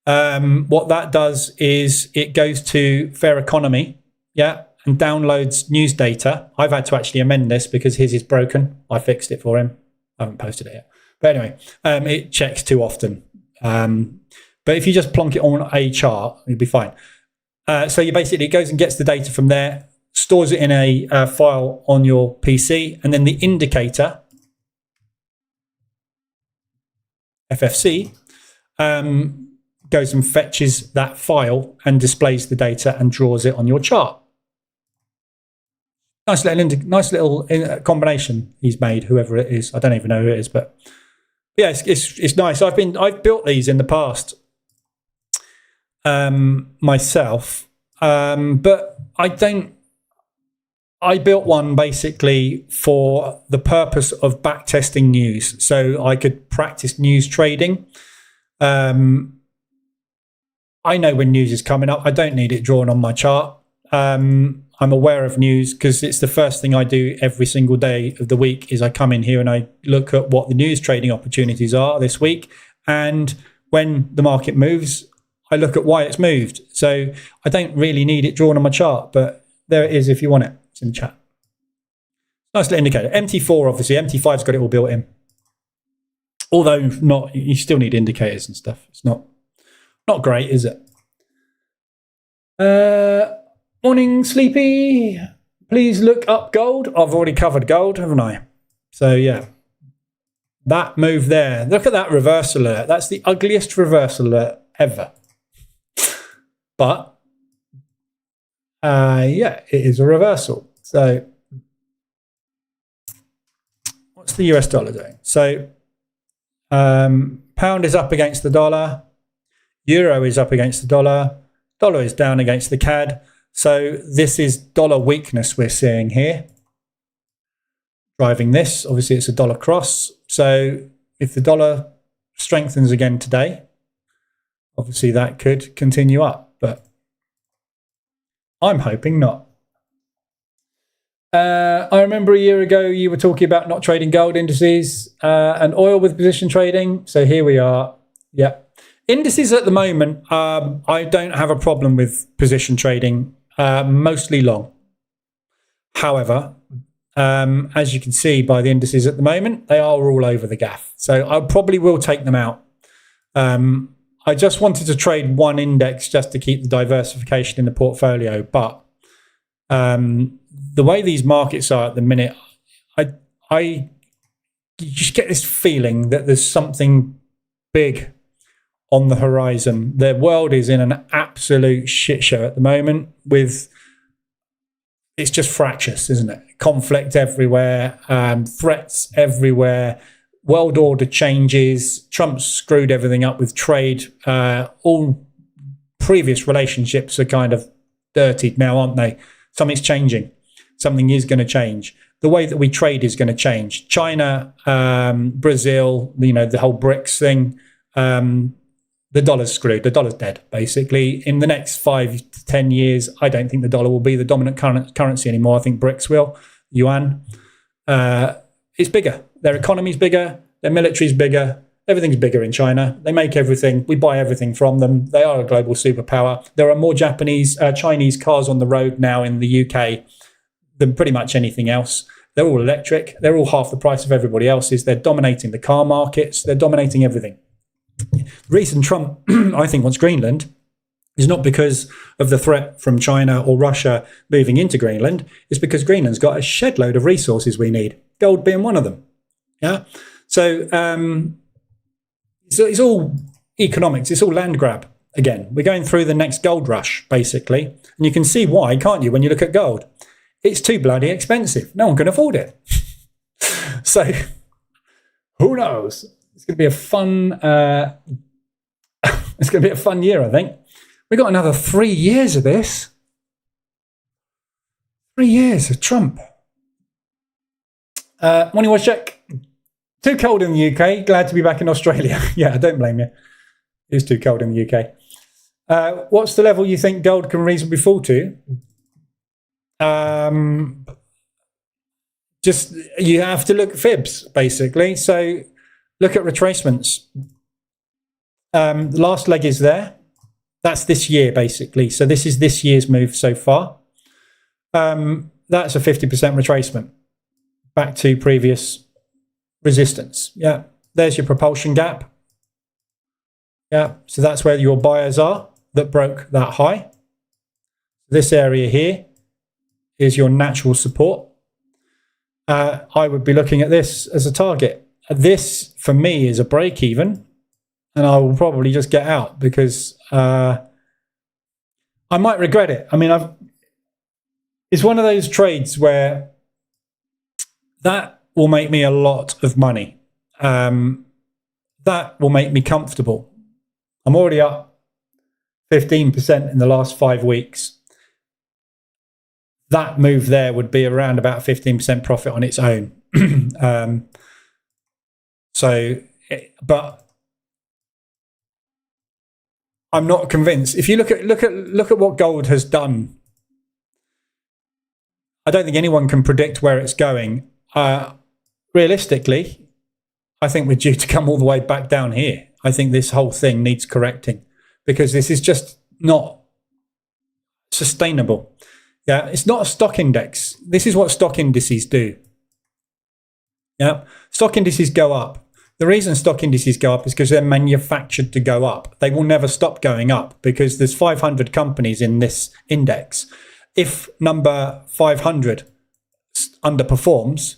what that does is it goes to Fair Economy, yeah, and downloads news data. I've had to actually amend this because his is broken. I fixed it for him. I haven't posted it yet. But anyway, it checks too often. But if you just plonk it on a chart, you'll be fine. So you basically, it goes and gets the data from there, stores it in a file on your PC, and then the indicator, FFC, goes and fetches that file and displays the data and draws it on your chart. Nice little combination he's made, whoever it is. I don't even know who it is, but yeah, it's nice. I've built these in the past myself, but I built one basically for the purpose of backtesting news, so I could practice news trading. I know when news is coming up. I don't need it drawn on my chart. I'm aware of news because it's the first thing I do every single day of the week is I come in here and I look at what the news trading opportunities are this week. And when the market moves, I look at why it's moved. So I don't really need it drawn on my chart, but there it is if you want it. It's in the chat. Nice little indicator. MT4, obviously. MT5's got it all built in. Although not, you still need indicators and stuff. It's not great, is it? Morning, Sleepy. Please look up gold. I've already covered gold, haven't I? So, yeah. That move there. Look at that reverse alert. That's the ugliest reverse alert ever. But, yeah, it is a reversal. So, what's the US dollar doing? So, pound is up against the dollar. Euro is up against the dollar. Dollar is down against the CAD. So this is dollar weakness we're seeing here. Driving this, obviously it's a dollar cross. So if the dollar strengthens again today, obviously that could continue up, but I'm hoping not. I remember a year ago you were talking about not trading gold indices and oil with position trading. So here we are. Yeah. Indices at the moment, I don't have a problem with position trading, mostly long. However, as you can see by the indices at the moment, they are all over the gaff. So I probably will take them out. I just wanted to trade one index just to keep the diversification in the portfolio. But the way these markets are at the minute, you just get this feeling that there's something big on the horizon. The world is in an absolute shit show at the moment with, it's just fractious, isn't it? Conflict everywhere, threats everywhere, world order changes, Trump's screwed everything up with trade. All previous relationships are kind of dirtied now, aren't they? Something's changing. Something is going to change. The way that we trade is going to change. China, Brazil, the whole BRICS thing, the dollar's screwed. The dollar's dead, basically. In the next 5 to 10 years, I don't think the dollar will be the dominant currency anymore. I think BRICS will. Yuan. It's bigger. Their economy's bigger. Their military's bigger. Everything's bigger in China. They make everything. We buy everything from them. They are a global superpower. There are more Chinese cars on the road now in the UK than pretty much anything else. They're all electric. They're all half the price of everybody else's. They're dominating the car markets. They're dominating everything. The reason Trump, I think, wants Greenland is not because of the threat from China or Russia moving into Greenland. It's because Greenland's got a shed load of resources we need, gold being one of them. Yeah. So it's all economics. It's all land grab. Again, we're going through the next gold rush, basically. And you can see why, can't you, when you look at gold? It's too bloody expensive. No one can afford it. So, who knows? It's going to be a fun it's going to be a fun year, I think. We've got another 3 years of this. 3 years of Trump. Morning, watch check. Too cold in the UK. Glad to be back in Australia. Yeah, I don't blame you. It's too cold in the UK. What's the level you think gold can reasonably fall to? Just you have to look at fibs, basically. So look at retracements. The last leg is there. That's this year, basically. So this is this year's move so far. That's a 50% retracement back to previous resistance. Yeah, there's your propulsion gap. Yeah, so that's where your buyers are that broke that high. This area here is your natural support. I would be looking at this as a target. This, for me, is a break even, and I will probably just get out because I might regret it. I mean, it's one of those trades where that will make me a lot of money. That will make me comfortable. I'm already up 15% in the last 5 weeks. That move there would be around about 15% profit on its own. But I'm not convinced. If you look at what gold has done, I don't think anyone can predict where it's going. Realistically, I think we're due to come all the way back down here. I think this whole thing needs correcting because this is just not sustainable. Yeah, it's not a stock index. This is what stock indices do. Yeah, stock indices go up. The reason stock indices go up is because they're manufactured to go up. They will never stop going up because there's 500 companies in this index. If number 500 underperforms,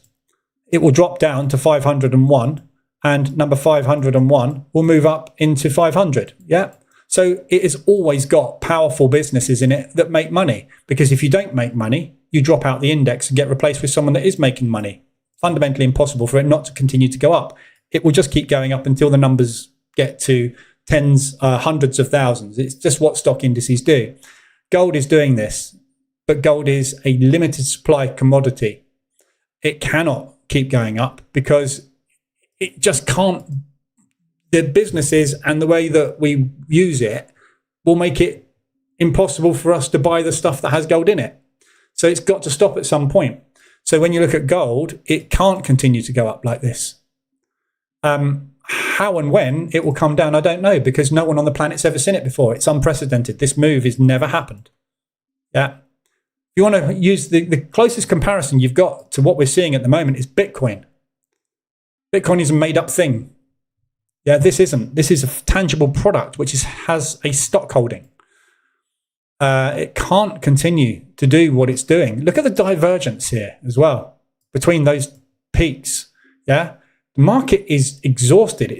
it will drop down to 501 and number 501 will move up into 500. Yeah. So it has always got powerful businesses in it that make money, because if you don't make money, you drop out the index and get replaced with someone that is making money. Fundamentally impossible for it not to continue to go up. It will just keep going up until the numbers get to tens, hundreds of thousands. It's just what stock indices do. Gold is doing this, but gold is a limited supply commodity. It cannot keep going up because it just can't. The businesses and the way that we use it will make it impossible for us to buy the stuff that has gold in it. So it's got to stop at some point. So when you look at gold, it can't continue to go up like this. How and when it will come down, I don't know, because no one on the planet's ever seen it before. It's unprecedented. This move has never happened. Yeah. If you want to use the closest comparison you've got to what we're seeing at the moment is Bitcoin. Bitcoin is a made up thing. Yeah, this isn't. This is a tangible product which has a stock holding. It can't continue to do what it's doing. Look at the divergence here as well between those peaks. Yeah, the market is exhausted.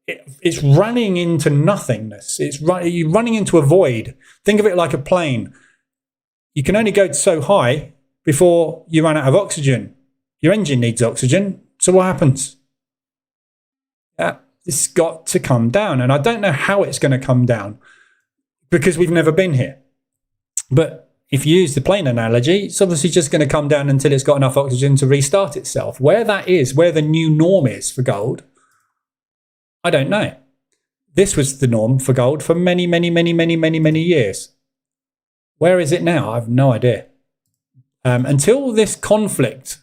It's running into nothingness. You're running into a void. Think of it like a plane. You can only go so high before you run out of oxygen. Your engine needs oxygen. So what happens? Yeah, it's got to come down. And I don't know how it's going to come down because we've never been here. But if you use the plane analogy, it's obviously just going to come down until it's got enough oxygen to restart itself. Where that is, where the new norm is for gold, I don't know. This was the norm for gold for many, many, many, many, many, many years. Where is it now? I have no idea. Until this conflict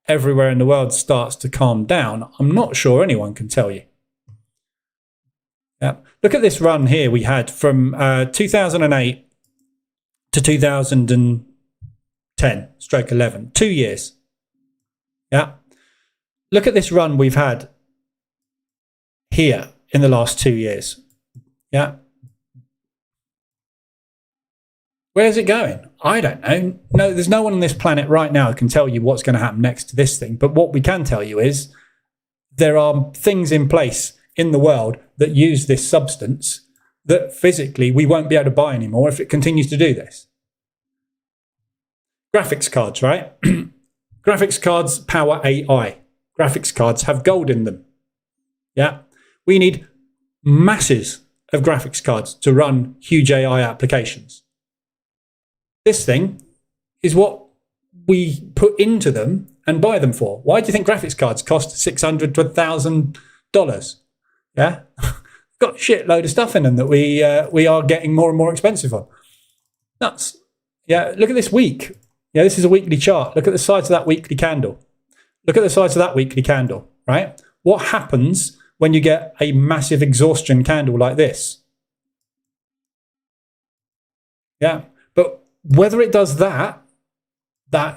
everywhere in the world starts to calm down, I'm not sure anyone can tell you. Yeah. Look at this run here we had from 2008 to 2010/11, 2 years. Yeah. Look at this run we've had here in the last 2 years. Yeah. Where's it going? I don't know. No, there's no one on this planet right now who can tell you what's going to happen next to this thing. But what we can tell you is there are things in place. in the world that use this substance that physically we won't be able to buy anymore if it continues to do this. Graphics cards, right? Graphics cards power AI. Graphics cards have gold in them. Yeah. We need masses of graphics cards to run huge AI applications. This thing is what we put into them and buy them for. Why do you think graphics cards cost $600 to $1,000? Yeah. Got a shitload of stuff in them that we are getting more and more expensive on. Nuts. Yeah. Look at this week. Yeah, this is a weekly chart. Look at the size of that weekly candle. Look at the size of that weekly candle, right? What happens when you get a massive exhaustion candle like this? Yeah, but whether it does that, I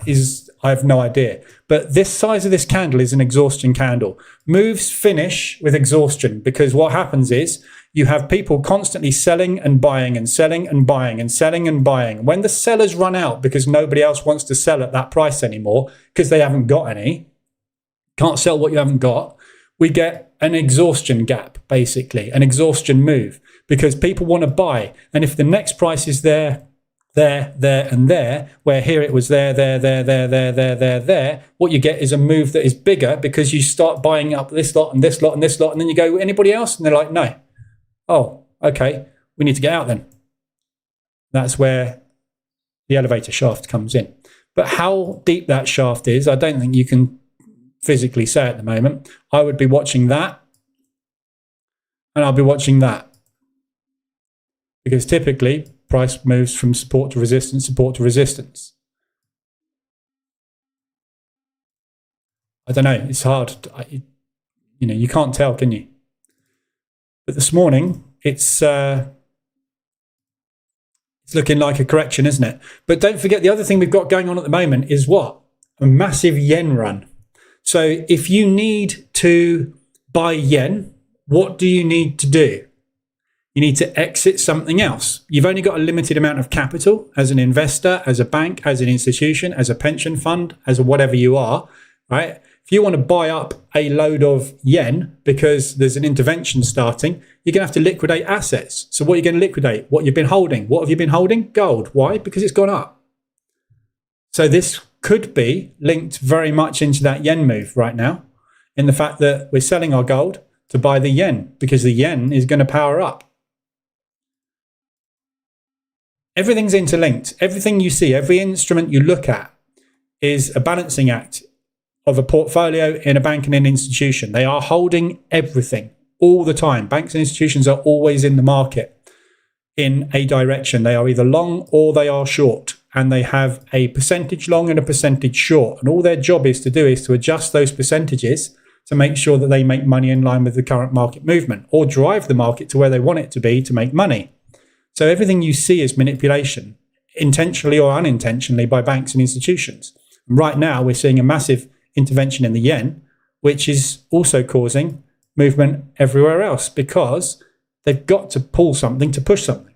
have no idea. But this size of this candle is an exhaustion candle. Moves finish with exhaustion because what happens is you have people constantly selling and buying and selling and buying and selling and buying. When the sellers run out because nobody else wants to sell at that price anymore because they haven't got any, can't sell what you haven't got, we get an exhaustion gap, basically, an exhaustion move because people want to buy. And if the next price is there, and there, where here it was there, what you get is a move that is bigger because you start buying up this lot and this lot and this lot, and then you go, anybody else? And they're like, no. Oh, okay, we need to get out then. That's where the elevator shaft comes in. But how deep that shaft is, I don't think you can physically say at the moment. I would be watching that, and I'll be watching that. Because typically, price moves from support to resistance, support to resistance. I don't know. It's hard. You can't tell, can you? But this morning, it's looking like a correction, isn't it? But don't forget, the other thing we've got going on at the moment is what? A massive yen run. So if you need to buy yen, what do you need to do? You need to exit something else. You've only got a limited amount of capital as an investor, as a bank, as an institution, as a pension fund, as a whatever you are, right? If you want to buy up a load of yen because there's an intervention starting, you're going to have to liquidate assets. So what are you going to liquidate? What you've been holding. What have you been holding? Gold. Why? Because it's gone up. So this could be linked very much into that yen move right now, in the fact that we're selling our gold to buy the yen because the yen is going to power up. Everything's interlinked. Everything you see, every instrument you look at is a balancing act of a portfolio in a bank and an institution. They are holding everything all the time. Banks and institutions are always in the market in a direction. They are either long or they are short, and they have a percentage long and a percentage short. And all their job is to adjust those percentages to make sure that they make money in line with the current market movement or drive the market to where they want it to be to make money. So everything you see is manipulation, intentionally or unintentionally, by banks and institutions. And right now, we're seeing a massive intervention in the yen, which is also causing movement everywhere else because they've got to pull something to push something.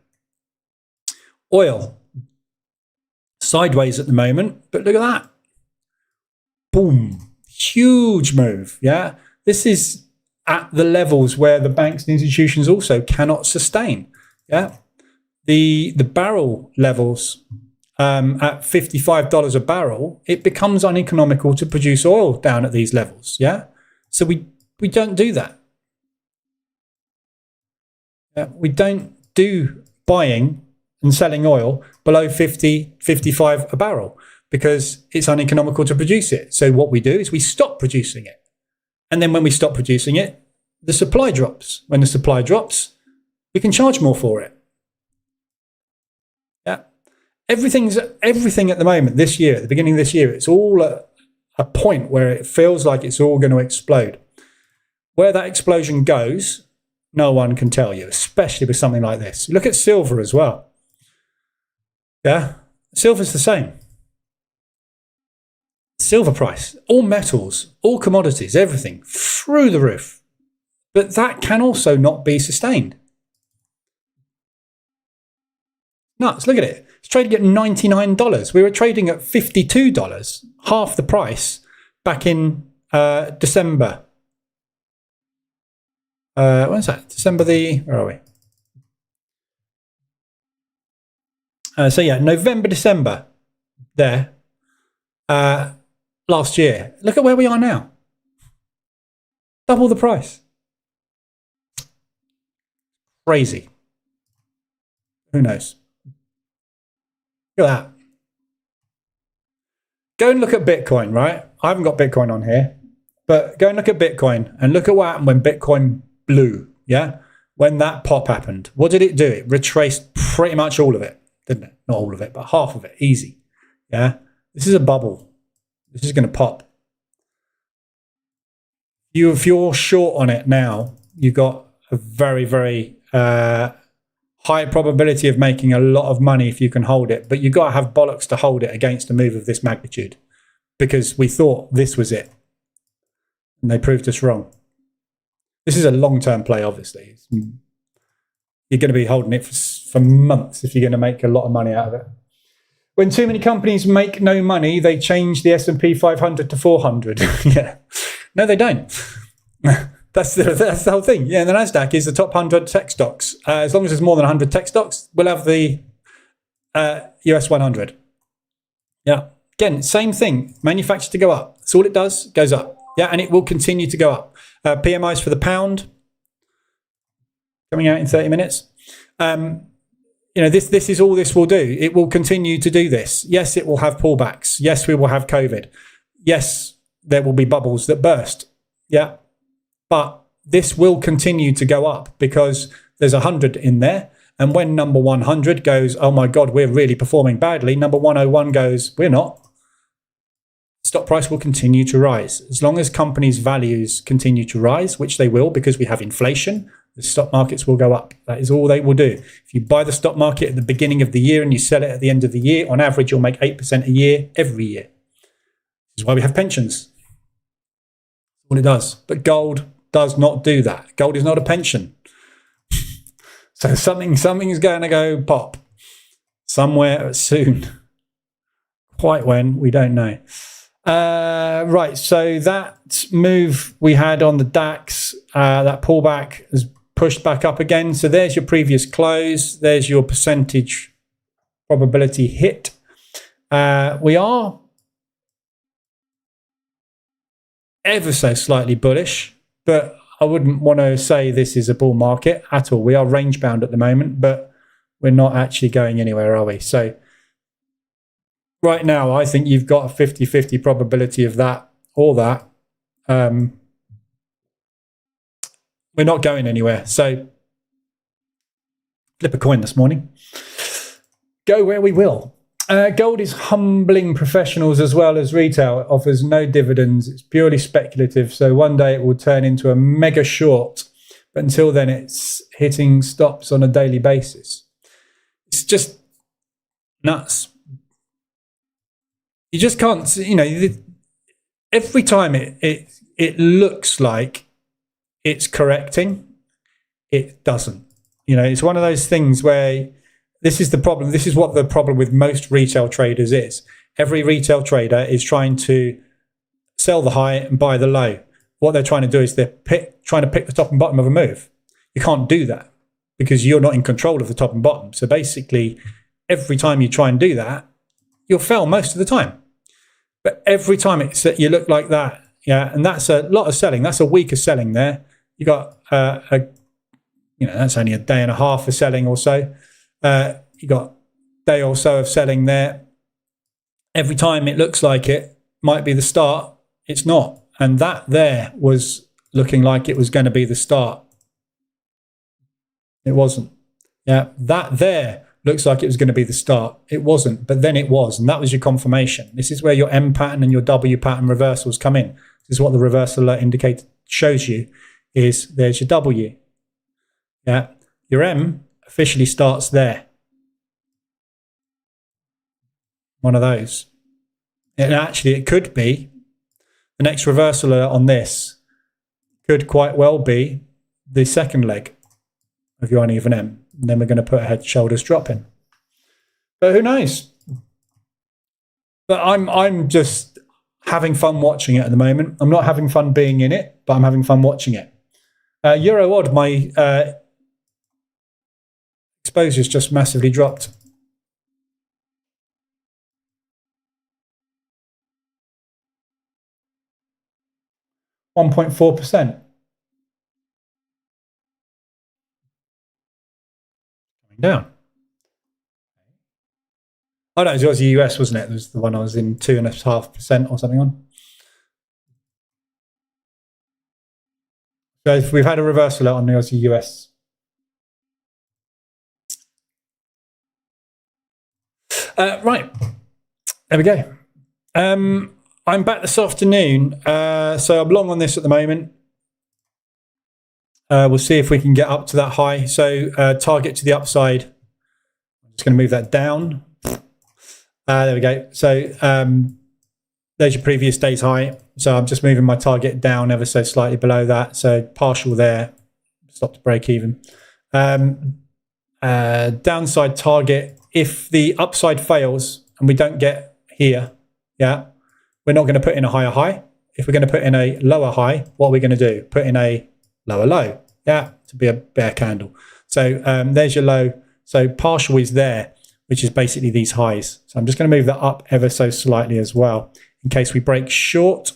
Oil, sideways at the moment, but look at that. Boom, huge move, yeah? This is at the levels where the banks and institutions also cannot sustain, yeah? The barrel levels at $55 a barrel, it becomes uneconomical to produce oil down at these levels, yeah? So we don't do that. We don't do buying and selling oil below 50, 55 a barrel because it's uneconomical to produce it. So what we do is we stop producing it. And then when we stop producing it, the supply drops. When the supply drops, we can charge more for it. Yeah. Everything at the moment this year, at the beginning of this year, it's all at a point where it feels like it's all going to explode. Where that explosion goes, no one can tell you, especially with something like this. Look at silver as well. Yeah, silver's the same. Silver price, all metals, all commodities, everything through the roof. But that can also not be sustained. Nuts, look at it. It's trading at $99. We were trading at $52, half the price back in December. When's that? December where are we? So yeah, November, December there. Last year. Look at where we are now. Double the price. Crazy. Who knows? Look at that. Go and look at Bitcoin, right? I haven't got Bitcoin on here, but go and look at Bitcoin and look at what happened when Bitcoin blew, yeah? When that pop happened. What did it do? It retraced pretty much all of it, didn't it? Not all of it, but half of it, easy, yeah? This is a bubble. This is going to pop. If you're short on it now, you've got a very, very high probability of making a lot of money if you can hold it. But you've got to have bollocks to hold it against a move of this magnitude, because we thought this was it. And they proved us wrong. This is a long-term play, obviously. You're going to be holding it for months if you're going to make a lot of money out of it. When too many companies make no money, they change the S&P 500 to 400. Yeah. No, they don't. That's the whole thing. Yeah, and the NASDAQ is the top 100 tech stocks. As long as there's more than 100 tech stocks, we'll have the US 100. Yeah. Again, same thing. Manufactured to go up. That's all it does. Goes up. Yeah, and it will continue to go up. PMIs for the pound coming out in 30 minutes. This is all this will do. It will continue to do this. Yes, it will have pullbacks. Yes, we will have COVID. Yes, there will be bubbles that burst. Yeah. But this will continue to go up because there's 100 in there. And when number 100 goes, oh my God, we're really performing badly, number 101 goes, we're not. Stock price will continue to rise. As long as companies' values continue to rise, which they will because we have inflation, the stock markets will go up. That is all they will do. If you buy the stock market at the beginning of the year and you sell it at the end of the year, on average, you'll make 8% a year, every year. This is why we have pensions. That's all it does. But gold does not do that. Gold is not a pension. So something is going to go pop somewhere soon. Quite when, we don't know. Right, so that move we had on the DAX, that pullback has pushed back up again. So there's your previous close. There's your percentage probability hit. We are ever so slightly bullish, but I wouldn't want to say this is a bull market at all. We are range bound at the moment, but we're not actually going anywhere, are we? So right now, I think you've got a 50-50 probability of that or that. We're not going anywhere. So flip a coin this morning. Go where we will. Gold is humbling professionals as well as retail. It offers no dividends. It's purely speculative. So one day it will turn into a mega short. But until then, it's hitting stops on a daily basis. It's just nuts. You just can't, every time it looks like it's correcting, it doesn't. It's one of those things where this is the problem. This is what the problem with most retail traders is. Every retail trader is trying to sell the high and buy the low. What they're trying to do is they're trying to pick the top and bottom of a move. You can't do that because you're not in control of the top and bottom. So basically, every time you try and do that, you'll fail most of the time. But every time you look like that, yeah, and that's a lot of selling. That's a week of selling there. You got that's only a day and a half of selling or so. You got a day or so of selling there. Every time it looks like it might be the start, it's not. And that there was looking like it was going to be the start. It wasn't. Yeah, that there looks like it was going to be the start. It wasn't, but then it was, and that was your confirmation. This is where your M pattern and your W pattern reversals come in. This is what the reversal alert indicator shows you, is there's your W. Yeah, your M officially starts there. One of those. And actually, it could be the next reversal alert on this could quite well be the second leg of your uneven M. And then we're going to put a head shoulders drop in. But who knows? But I'm just having fun watching it at the moment. I'm not having fun being in it, but I'm having fun watching it. Euro odd, my exposure's just massively dropped. %1.4%. Coming down. Oh no, it was the US, wasn't it? It was the one I was in 2.5% or something on. So we've had a reversal out on the Aussie US. Right, there we go. I'm back this afternoon, so I'm long on this at the moment. We'll see if we can get up to that high. So target to the upside. I'm just going to move that down. There we go. So there's your previous day's high. So I'm just moving my target down ever so slightly below that. So partial there, stop to break even. Downside target, if the upside fails and we don't get here, yeah, we're not going to put in a higher high. If we're going to put in a lower high, what are we going to do? Put in a lower low, yeah, to be a bear candle. So there's your low. So partial is there, which is basically these highs. So I'm just going to move that up ever so slightly as well, in case we break short,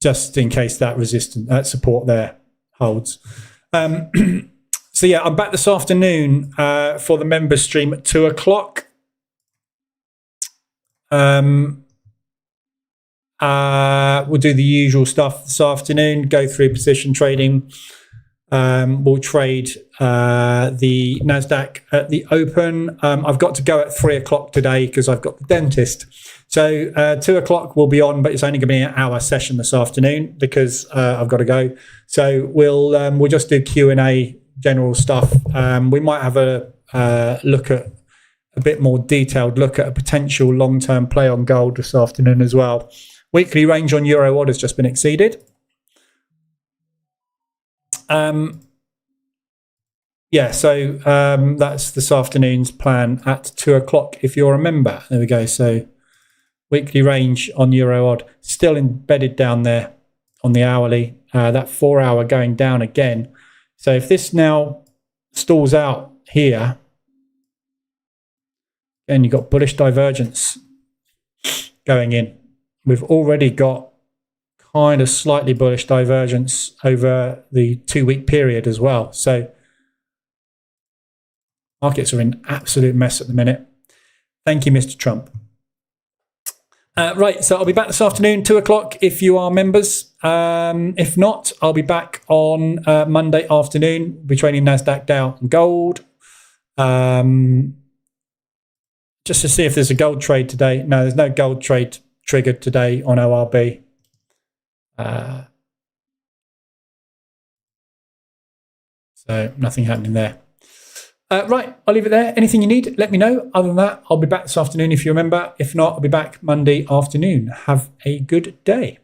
just in case that resistance, that support there holds. So yeah, I'm back this afternoon for the members stream at 2 o'clock. We'll do the usual stuff this afternoon, go through position trading. We'll trade the NASDAQ at the open. I've got to go at 3 o'clock today because I've got the dentist. So 2 o'clock will be on, but it's only going to be an hour session this afternoon because I've got to go. So we'll just do Q&A, general stuff. We might have a look at a bit more detailed look at a potential long-term play on gold this afternoon as well. Weekly range on Euro odd has just been exceeded. Yeah, so that's this afternoon's plan at 2 o'clock if you're a member. There we go. So weekly range on Euro odd still embedded down there on the hourly. That 4 hour going down again. So if this now stalls out here, and you've got bullish divergence going in. We've already got kind of slightly bullish divergence over the 2 week period as well. So markets are in absolute mess at the minute. Thank you, Mr. Trump. Right, so I'll be back this afternoon, 2 o'clock if you are members. If not, I'll be back on Monday afternoon. We'll be trading NASDAQ, Dow and gold. Just to see if there's a gold trade today. No, there's no gold trade triggered today on ORB. So nothing happening there. Right, I'll leave it there. Anything you need, let me know. Other than that, I'll be back this afternoon if you remember. If not, I'll be back Monday afternoon. Have a good day.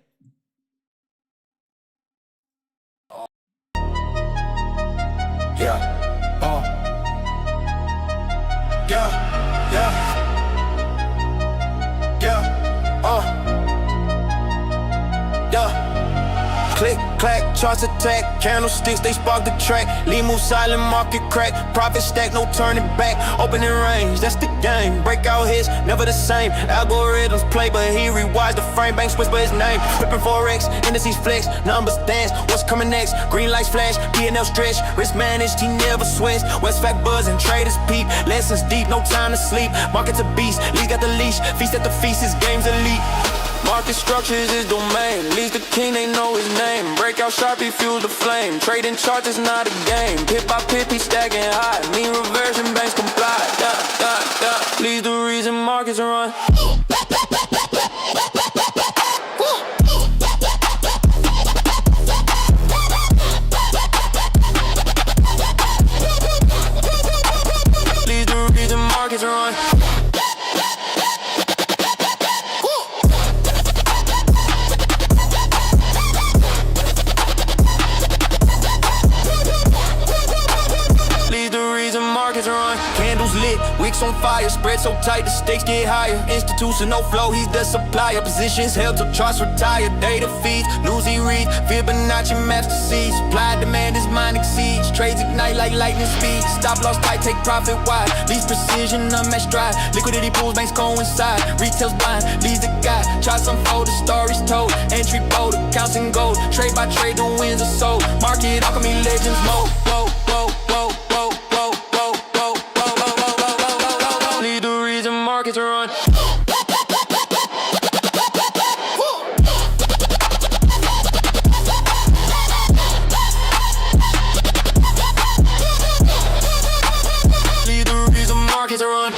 Click, clack, charts attack, candlesticks, they spark the track. Lead move silent, market crack. Profit stack, no turning back. Opening range, that's the game. Breakout hits, never the same. Algorithms play, but he rewires the frame. Banks whisper his name. Flipping forex, indices flex, numbers dance. What's coming next? Green lights flash, P&L stretch. Risk managed, he never sweats. Westfac buzz and traders peep. Lessons deep, no time to sleep. Market's a beast, league got the leash. Feast at the feast, his game's elite. Market structures is domain. Leads the king, they know his name. Breakout sharp, he fuels the flame. Trading charts is not a game. Pip by pip, he stacking high. Mean reversion, banks comply. Leads the reason markets run. Leads the reason markets run. Forex on fire, spread so tight the stakes get higher. Institutional flow, he's the supplier. Positions held till charts retire. Data feeds, news he reads. Fibonacci master seeds. Supply demand his mind exceeds. Trades ignite like lightning speed. Stop loss tight, take profit wide. Leads precision, unmatched drive. Liquidity pools, banks coincide. Retail's blind, leads the guy. Charts unfold, the stories told. Entry bold, accounts in gold. Trade by trade, the wins are sold. Market alchemy, legends mode. Whoa, whoa, whoa, whoa, whoa, whoa, whoa, whoa, whoa, whoa, whoa, whoa, whoa. Lead the reason markets run. Lead the reason markets run.